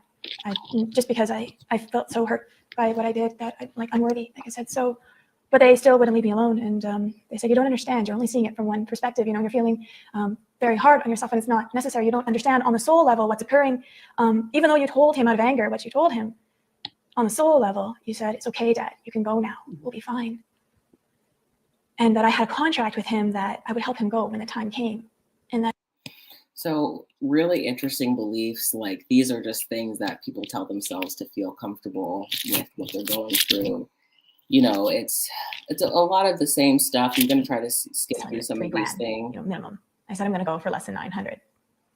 Just because I felt so hurt by what I did, that I'm like unworthy, like I said. So, but they still wouldn't leave me alone. And they said, you don't understand. You're only seeing it from one perspective. You're feeling very hard on yourself, and it's not necessary. You don't understand on the soul level what's occurring. Even though you told him out of anger what you told him, on the soul level, you said, it's okay, Dad. You can go now. We'll be fine. And that I had a contract with him that I would help him go when the time came. And that. So really interesting beliefs. Like, these are just things that people tell themselves to feel comfortable with what they're going through. It's a lot of the same stuff. I'm going to try to skip through some of these things. Minimum. I said I'm going to go for less than 900.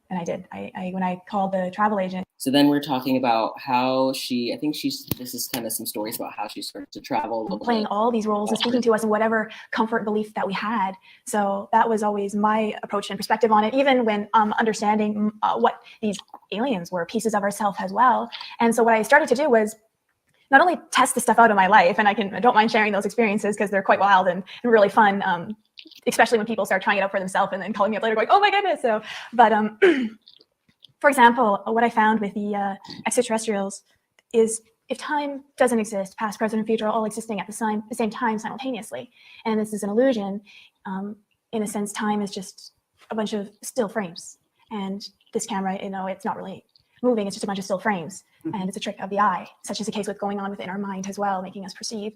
And I did. I when I called the travel agent. So then we're talking about how this is kind of some stories about how she started to travel a little playing bit. all these roles and speaking to us in whatever comfort belief that we had. So that was always my approach and perspective on it, even when understanding what these aliens were, pieces of ourselves as well. And so what I started to do was not only test the stuff out of my life, and I don't mind sharing those experiences because they're quite wild and really fun, especially when people start trying it out for themselves and then calling me up later going, oh my goodness. So, but for example, what I found with the extraterrestrials is, if time doesn't exist, past, present, and future are all existing at the same time simultaneously, and this is an illusion, in a sense, time is just a bunch of still frames. And this camera, it's not really moving, it's just a bunch of still frames. And it's a trick of the eye, such as the case with going on within our mind as well, making us perceive.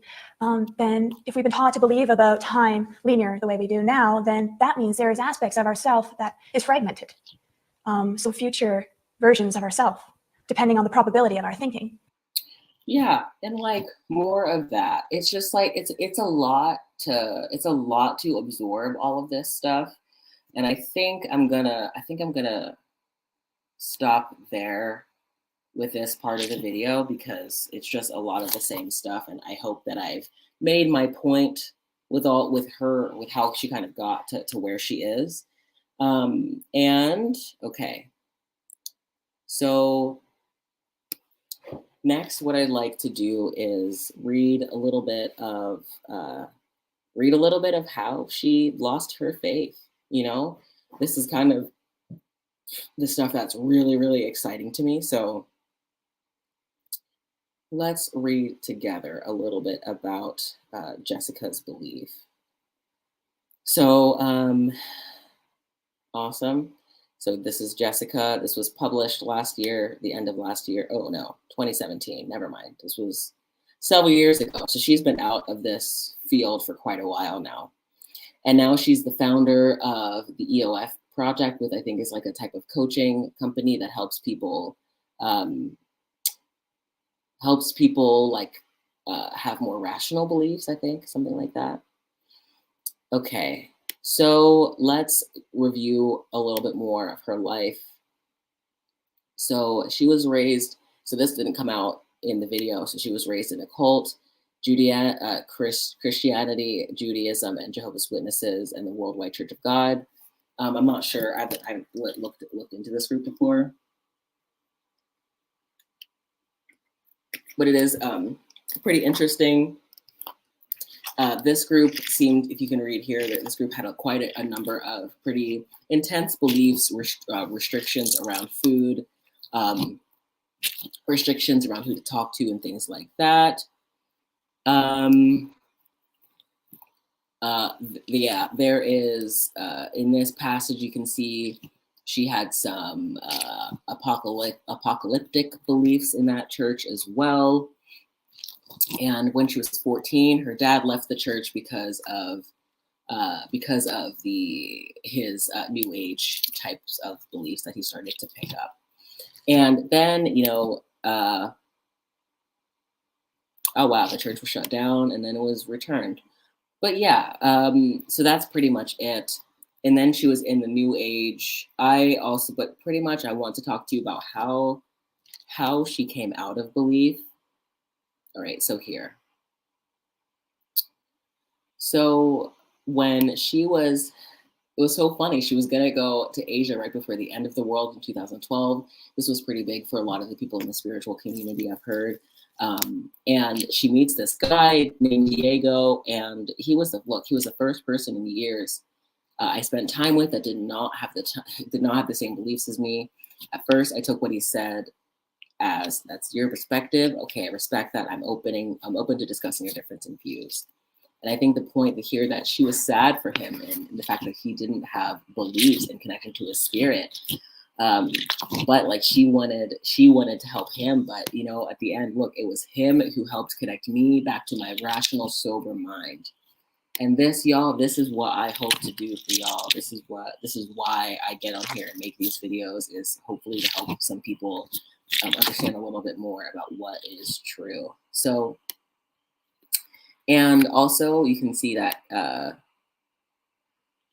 Then if we've been taught to believe about time linear the way we do now, then that means there is aspects of ourself that is fragmented. So future versions of ourself, depending on the probability of our thinking. Yeah, and like more of that. It's just like it's a lot to absorb all of this stuff. And I think I'm gonna stop there with this part of the video, because it's just a lot of the same stuff, and I hope that I've made my point with how she kind of got to where she is. And okay, so next, what I'd like to do is read a little bit of how she lost her faith. This is kind of the stuff that's really, really exciting to me. So let's read together a little bit about Jessica's belief. So, awesome. So this is Jessica. This was published last year, the end of last year. Oh no, 2017. Never mind. This was several years ago. So she's been out of this field for quite a while now. And now she's the founder of the EOF project, which I think is like a type of coaching company that helps people have more rational beliefs, I think, something like that. Okay, so let's review a little bit more of her life. So she was raised, so this didn't come out in the video, so she was raised in a cult, Christianity, Judaism, and Jehovah's Witnesses, and the Worldwide Church of God. I'm not sure, I've looked into this group before, but it is pretty interesting. This group seemed, if you can read here, that this group had quite a number of pretty intense beliefs, restrictions around food, restrictions around who to talk to, and things like that. Yeah, there is, in this passage, you can see She had some apocalyptic beliefs in that church as well. And when she was 14, her dad left the church because of his New Age types of beliefs that he started to pick up. And then, oh wow, the church was shut down and then it was returned. But yeah, so that's pretty much it. And then she was in the New Age. But pretty much I want to talk to you about how she came out of belief. All right, so here. So when it was so funny. She was going to go to Asia right before the end of the world in 2012. This was pretty big for a lot of the people in the spiritual community, I've heard. And she meets this guy named Diego, and he was the first person in years I spent time with that did not have the same beliefs as me. At first, I took what he said as, that's your perspective. Okay, I respect that. I'm open to discussing a difference in views. And I think the point here that she was sad for him and the fact that he didn't have beliefs and connected to his spirit. But like she wanted to help him. But at the end, look, it was him who helped connect me back to my rational, sober mind. And this, y'all, this is what I hope to do for y'all. This is why I get on here and make these videos, is hopefully to help some people understand a little bit more about what is true. So, and also you can see that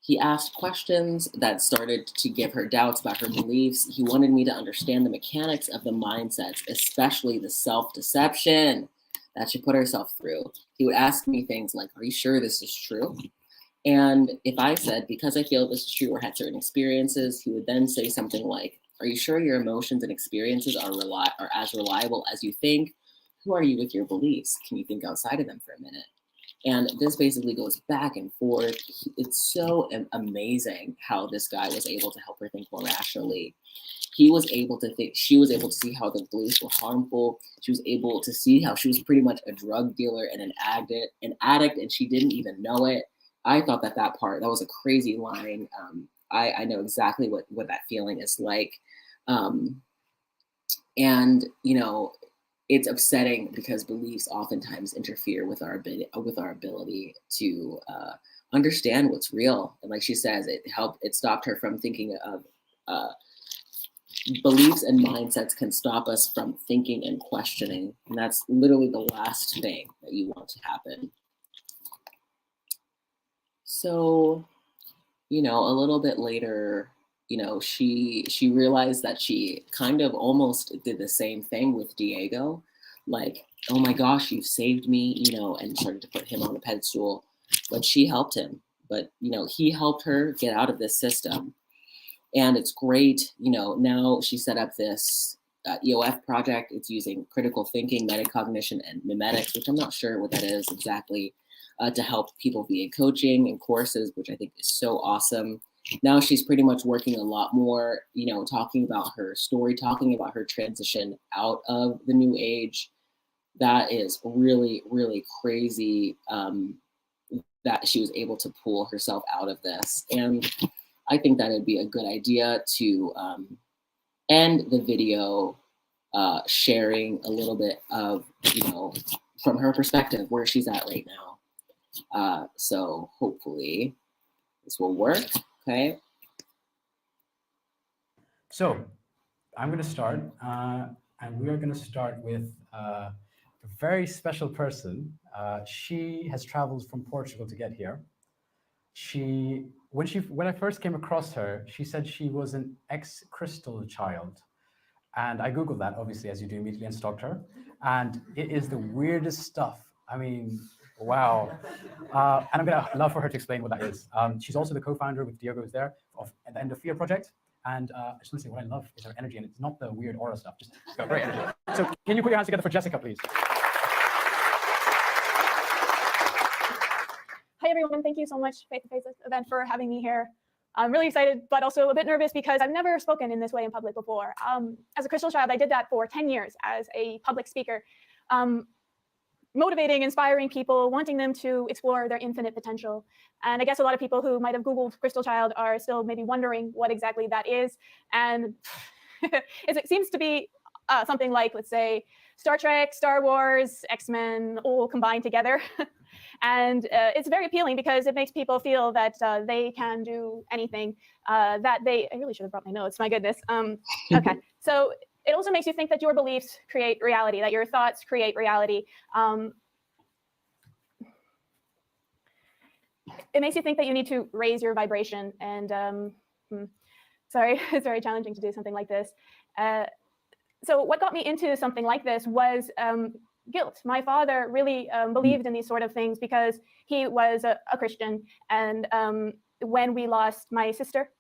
he asked questions that started to give her doubts about her beliefs. He wanted me to understand the mechanics of the mindsets, especially the self-deception that she put herself through. He would ask me things like, are you sure this is true? And if I said, because I feel this is true, or had certain experiences, he would then say something like, are you sure your emotions and experiences are as reliable as you think? Who are you with your beliefs? Can you think outside of them for a minute? And this basically goes back and forth. It's so amazing how this guy was able to help her think more rationally. He was able to think, she was able to see how the beliefs were harmful. She was able to see how she was pretty much a drug dealer and an addict, and she didn't even know it. I thought that was a crazy line. I know exactly what that feeling is like. And, it's upsetting because beliefs oftentimes interfere with our ability to understand what's real. And like she says, it stopped her from thinking of beliefs and mindsets can stop us from thinking and questioning. And that's literally the last thing that you want to happen. So, a little bit later, she realized that she kind of almost did the same thing with Diego. Like, oh my gosh, you've saved me, and started to put him on a pedestal. But she helped him. But, he helped her get out of this system. And it's great, now she set up this EOF project. It's using critical thinking, metacognition, and mimetics, which I'm not sure what that is exactly, to help people via coaching and courses, which I think is so awesome. Now she's pretty much working a lot more, talking about her story, talking about her transition out of the New Age. That is really, really crazy that she was able to pull herself out of this. And I think that it'd be a good idea to end the video sharing a little bit of, from her perspective, where she's at right now. So hopefully this will work. Okay. So I'm going to start, and we are going to start with a very special person. She has traveled from Portugal to get here. When I first came across her, she said she was an ex-crystal child. And I Googled that, obviously, as you do immediately, and stalked her. And it is the weirdest stuff. I mean, wow. And I'm going to love for her to explain what that is. She's also the co-founder with Diego's there of the End of Fear project. And I just want to say what I love is her energy, and it's not the weird aura stuff, just got great energy. So can you put your hands together for Jessica, please? Hi, everyone. Thank you so much, Faith to Faith event, for having me here. I'm really excited, but also a bit nervous because I've never spoken in this way in public before. As a crystal child, I did that for 10 years as a public speaker. motivating, inspiring people, wanting them to explore their infinite potential. And I guess a lot of people who might have Googled Crystal Child are still maybe wondering what exactly that is. And it seems to be something like, let's say, Star Trek, Star Wars, X-Men, all combined together. And it's very appealing because it makes people feel that they can do anything that they, I really should have brought my notes, my goodness. Okay, so it also makes you think that your beliefs create reality, that your thoughts create reality. It makes you think that you need to raise your vibration. And sorry, it's very challenging to do something like this. So what got me into something like this was guilt. My father really believed in these sort of things because he was a Christian. And when we lost my sister,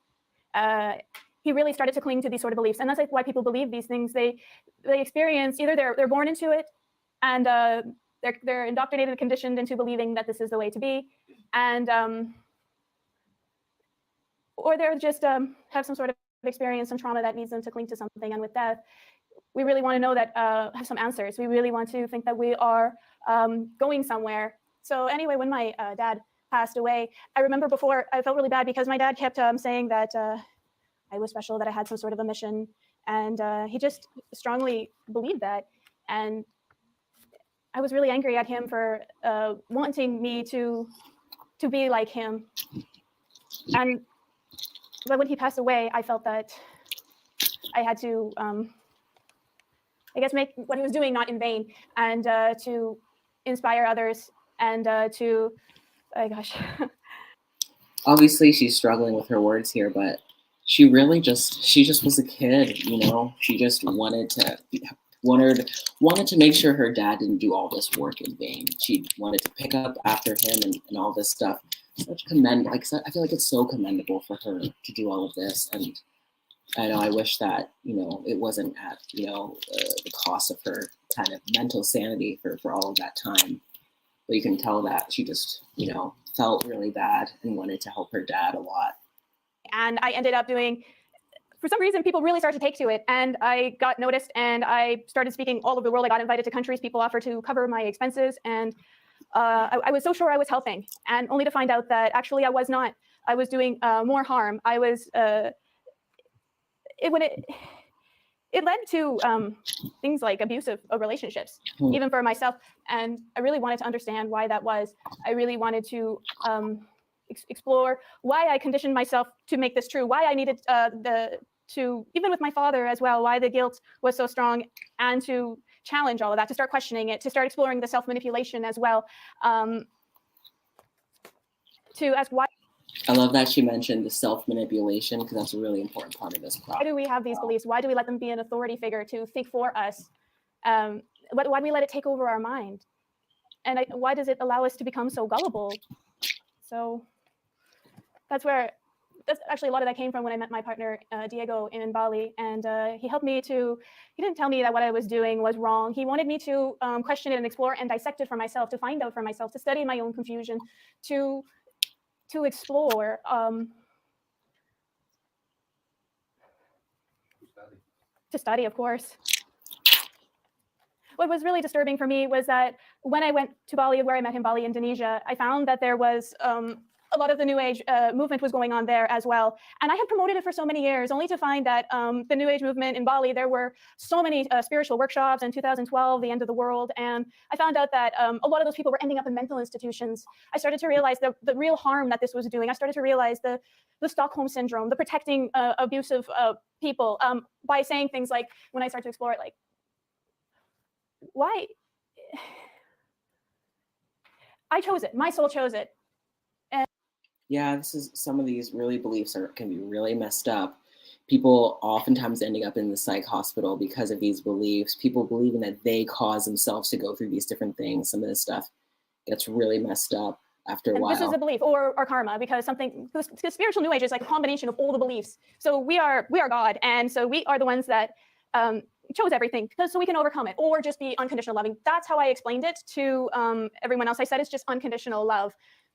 he really started to cling to these sort of beliefs. And that's like why people believe these things. They experience, either they're born into it and they're indoctrinated and conditioned into believing that this is the way to be. And or they're just have some sort of experience, some trauma that needs them to cling to something. And with death, we really want to know that, have some answers. We really want to think that we are going somewhere. So anyway, when my dad passed away, I remember before I felt really bad because my dad kept saying that I was special, that I had some sort of a mission. And he just strongly believed that. And I was really angry at him for wanting me to be like him. But when he passed away, I felt that I had to, I guess, make what he was doing not in vain, and to inspire others, and to, oh gosh. Obviously, she's struggling with her words here, but she just was a kid, you know. She just wanted to make sure her dad didn't do all this work in vain. She wanted to pick up after him and all this stuff. I feel like it's so commendable for her to do all of this, and I know I wish that, you know, it wasn't at, you know, the cost of her kind of mental sanity for all of that time. But you can tell that she just, you know, felt really bad and wanted to help her dad a lot. And I ended up doing, for some reason, people really started to take to it. And I got noticed and I started speaking all over the world. I got invited to countries. People offered to cover my expenses. And I was so sure I was helping, and only to find out that actually I was not. I was doing more harm. I was, it led to things like abusive relationships, even for myself. And I really wanted to understand why that was. I really wanted to explore why I conditioned myself to make this true, why I needed even with my father as well, why the guilt was so strong, and to challenge all of that, to start questioning it, to start exploring the self-manipulation as well, to ask why. I love that she mentioned the self-manipulation, because that's a really important part of this problem. Why do we have these beliefs? Why do we let them be an authority figure to think for us? Why do we let it take over our mind? And why does it allow us to become so gullible? So that's actually a lot of that came from when I met my partner, Diego, in Bali. And he helped me he didn't tell me that what I was doing was wrong. He wanted me to question it and explore and dissect it for myself, to find out for myself, to study my own confusion, to explore. To study, of course. What was really disturbing for me was that when I went to Bali, where I met him, Bali, Indonesia, I found that there was a lot of the New Age movement was going on there as well. And I had promoted it for so many years, only to find that the New Age movement in Bali, there were so many spiritual workshops in 2012, the end of the world. And I found out that a lot of those people were ending up in mental institutions. I started to realize the real harm that this was doing. I started to realize the Stockholm syndrome, the protecting abusive people by saying things like, when I started to explore it, like, why? I chose it. My soul chose it. Yeah, some of these beliefs can be really messed up. People oftentimes ending up in the psych hospital because of these beliefs. People believing that they cause themselves to go through these different things. Some of this stuff gets really messed up after a while. This is a belief, or karma, because the spiritual New Age is like a combination of all the beliefs. So we are God, and so we are the ones that chose everything so we can overcome it, or just be unconditional loving. That's how I explained it to everyone else. I said it's just unconditional love,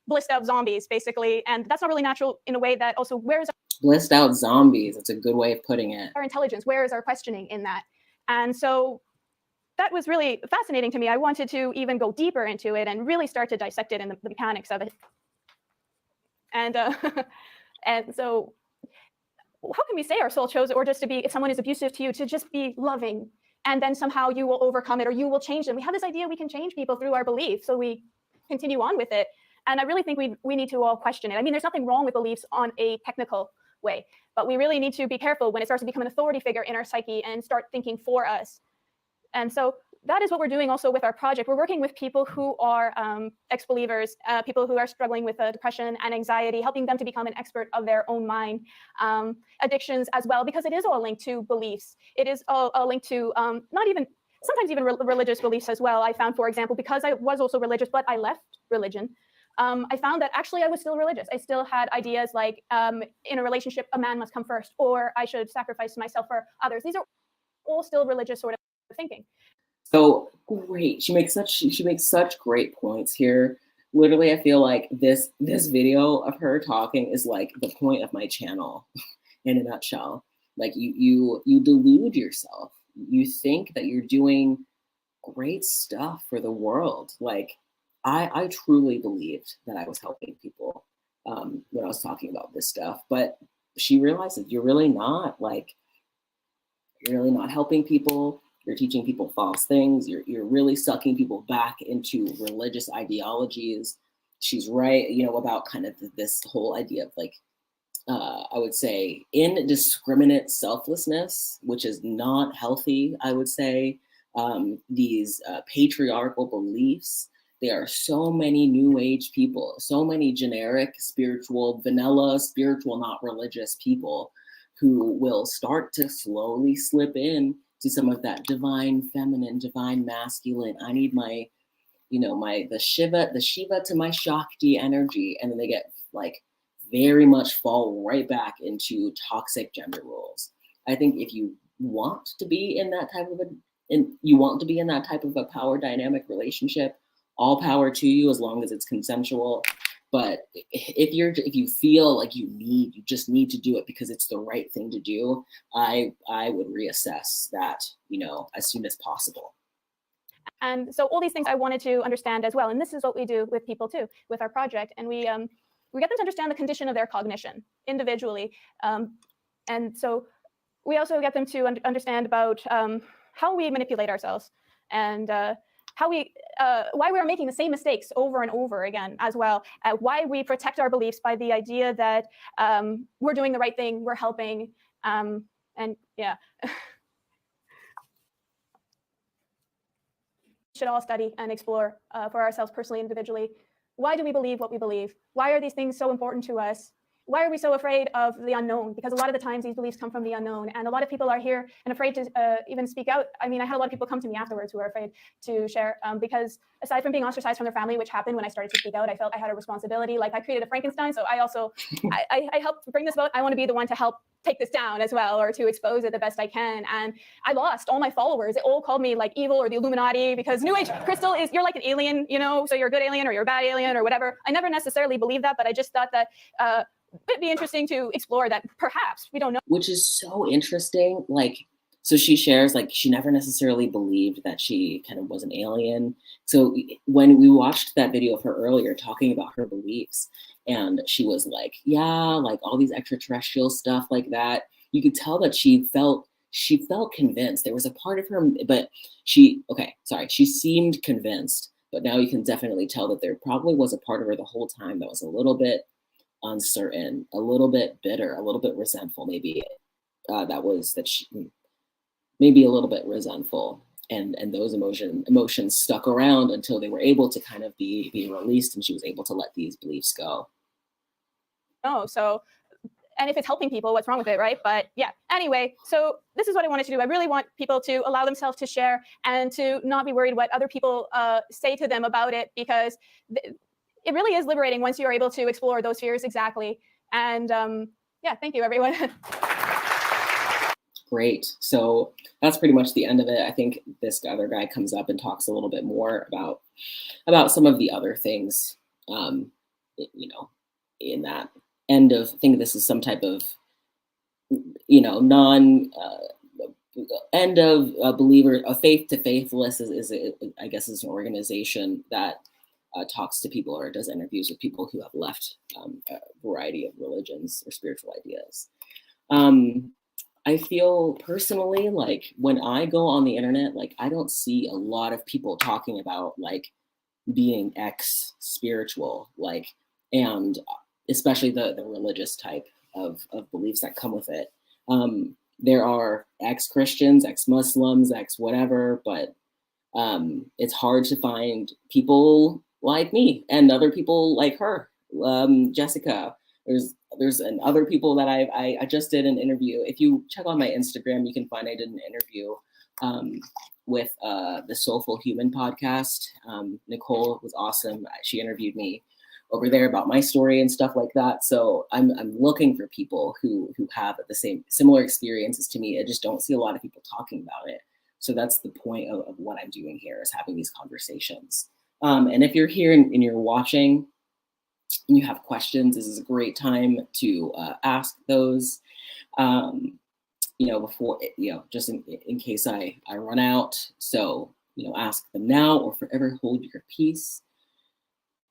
blissed out zombies, basically, and that's not really natural in a way that also, where is blissed out zombies? That's a good way of putting it. Our intelligence? Where is our questioning in that? And so that was really fascinating to me. I wanted to even go deeper into it and really start to dissect it and the mechanics of it. And and so, how can we say our soul chose, or just to be, if someone is abusive to you, to just be loving, and then somehow you will overcome it, or you will change them? We have this idea we can change people through our beliefs, so we continue on with it. And I really think we need to all question it. I mean, there's nothing wrong with beliefs on a technical way, but we really need to be careful when it starts to become an authority figure in our psyche and start thinking for us. And so that is what we're doing also with our project. We're working with people who are ex-believers, people who are struggling with depression and anxiety, helping them to become an expert of their own mind, addictions as well, because it is all linked to beliefs. It is all linked to not even, sometimes even religious beliefs as well. I found, for example, because I was also religious, but I left religion, I found that actually I was still religious. I still had ideas like in a relationship, a man must come first, or I should sacrifice myself for others. These are all still religious sort of thinking. So great. She makes such great points here. Literally, I feel like this video of her talking is like the point of my channel in a nutshell. Like you delude yourself. You think that you're doing great stuff for the world. Like I truly believed that I was helping people when I was talking about this stuff, but she realized that you're really not. Like, you're really not helping people. You're teaching people false things. You're really sucking people back into religious ideologies. She's right, you know, about kind of this whole idea of like, I would say, indiscriminate selflessness, which is not healthy, I would say. These patriarchal beliefs. There are so many new age people, so many generic, spiritual, vanilla, spiritual, not religious people who will start to slowly slip in to some of that divine feminine, divine masculine. I need my, you know, the Shiva to my Shakti energy. And then they get like very much fall right back into toxic gender roles. I think if you want to be in that type of a power dynamic relationship, all power to you, as long as it's consensual. But if you feel like you just need to do it because it's the right thing to do, I would reassess that, you know, as soon as possible. And so all these things I wanted to understand as well. And this is what we do with people too, with our project. And we get them to understand the condition of their cognition individually. And so we also get them to understand about how we manipulate ourselves, and why we are making the same mistakes over and over again as well. Why we protect our beliefs by the idea that we're doing the right thing, we're helping, and yeah. Should all study and explore for ourselves personally, individually. Why do we believe what we believe? Why are these things so important to us? Why are we so afraid of the unknown? Because a lot of the times these beliefs come from the unknown, and a lot of people are here and afraid to even speak out. I mean, I had a lot of people come to me afterwards who are afraid to share because aside from being ostracized from their family, which happened when I started to speak out, I felt I had a responsibility. Like, I created a Frankenstein, so I also, I helped bring this about. I want to be the one to help take this down as well, or to expose it the best I can. And I lost all my followers. They all called me like evil or the Illuminati, because New Age Crystal is, you're like an alien, you know, so you're a good alien or you're a bad alien or whatever. I never necessarily believed that, but I just thought that it'd be interesting to explore that. Perhaps, we don't know. Which is so interesting. Like, so she shares, like, she never necessarily believed that she kind of was an alien. So when we watched that video of her earlier talking about her beliefs, and she was like, yeah, like all these extraterrestrial stuff like that, you could tell that she felt convinced. There was a part of her, but she seemed convinced, but now you can definitely tell that there probably was a part of her the whole time that was a little bit uncertain, a little bit bitter, a little bit resentful, maybe. Maybe a little bit resentful, and those emotions stuck around until they were able to kind of be released, and she was able to let these beliefs go. Oh, so, and if it's helping people, what's wrong with it, right? But yeah, anyway, so this is what I wanted to do. I really want people to allow themselves to share and to not be worried what other people say to them about it, because it really is liberating once you're able to explore those fears exactly. And yeah, thank you, everyone. Great. So that's pretty much the end of it. I think this other guy comes up and talks a little bit more about some of the other things, you know, in that end of, I think this is some type of, you know, End of believer, a faith to faithless I guess is an organization that talks to people or does interviews with people who have left a variety of religions or spiritual ideas. I feel personally like when I go on the internet, like I don't see a lot of people talking about like being ex spiritual, like, and especially the religious type of beliefs that come with it. There are ex Christians, ex Muslims, ex whatever, but it's hard to find people like me and other people like her, Jessica. There's other people that I just did an interview. If you check on my Instagram, you can find I did an interview with the Soulful Human podcast. Nicole was awesome. She interviewed me over there about my story and stuff like that. So I'm looking for people who have the similar experiences to me. I just don't see a lot of people talking about it. So that's the point of what I'm doing here, is having these conversations. And if you're here and you're watching and you have questions, this is a great time to ask those. Before, just in case I run out. So, ask them now or forever hold your peace.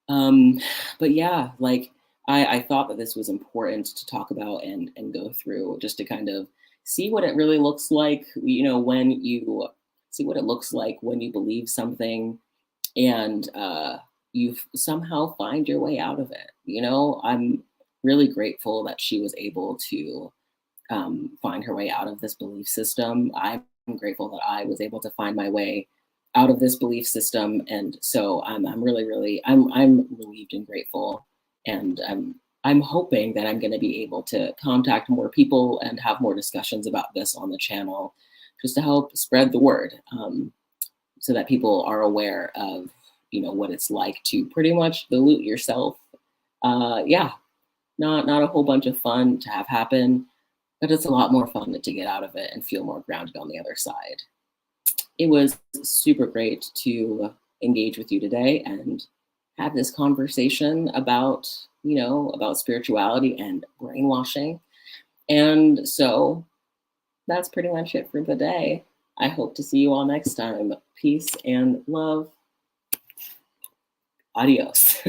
But yeah, like I thought that this was important to talk about and go through, just to kind of see what it really looks like, when you see what it looks like when you believe something and you somehow find your way out of it. I'm really grateful that she was able to find her way out of this belief system. I'm grateful that I was able to find my way out of this belief system, and so I'm really I'm relieved and grateful, and I'm hoping that I'm going to be able to contact more people and have more discussions about this on the channel, just to help spread the word, so that people are aware of what it's like to pretty much delude yourself. Yeah, not a whole bunch of fun to have happen, but it's a lot more fun to get out of it and feel more grounded on the other side. It was super great to engage with you today and have this conversation about, about spirituality and brainwashing. And so that's pretty much it for the day. I hope to see you all next time. Peace and love. Adios.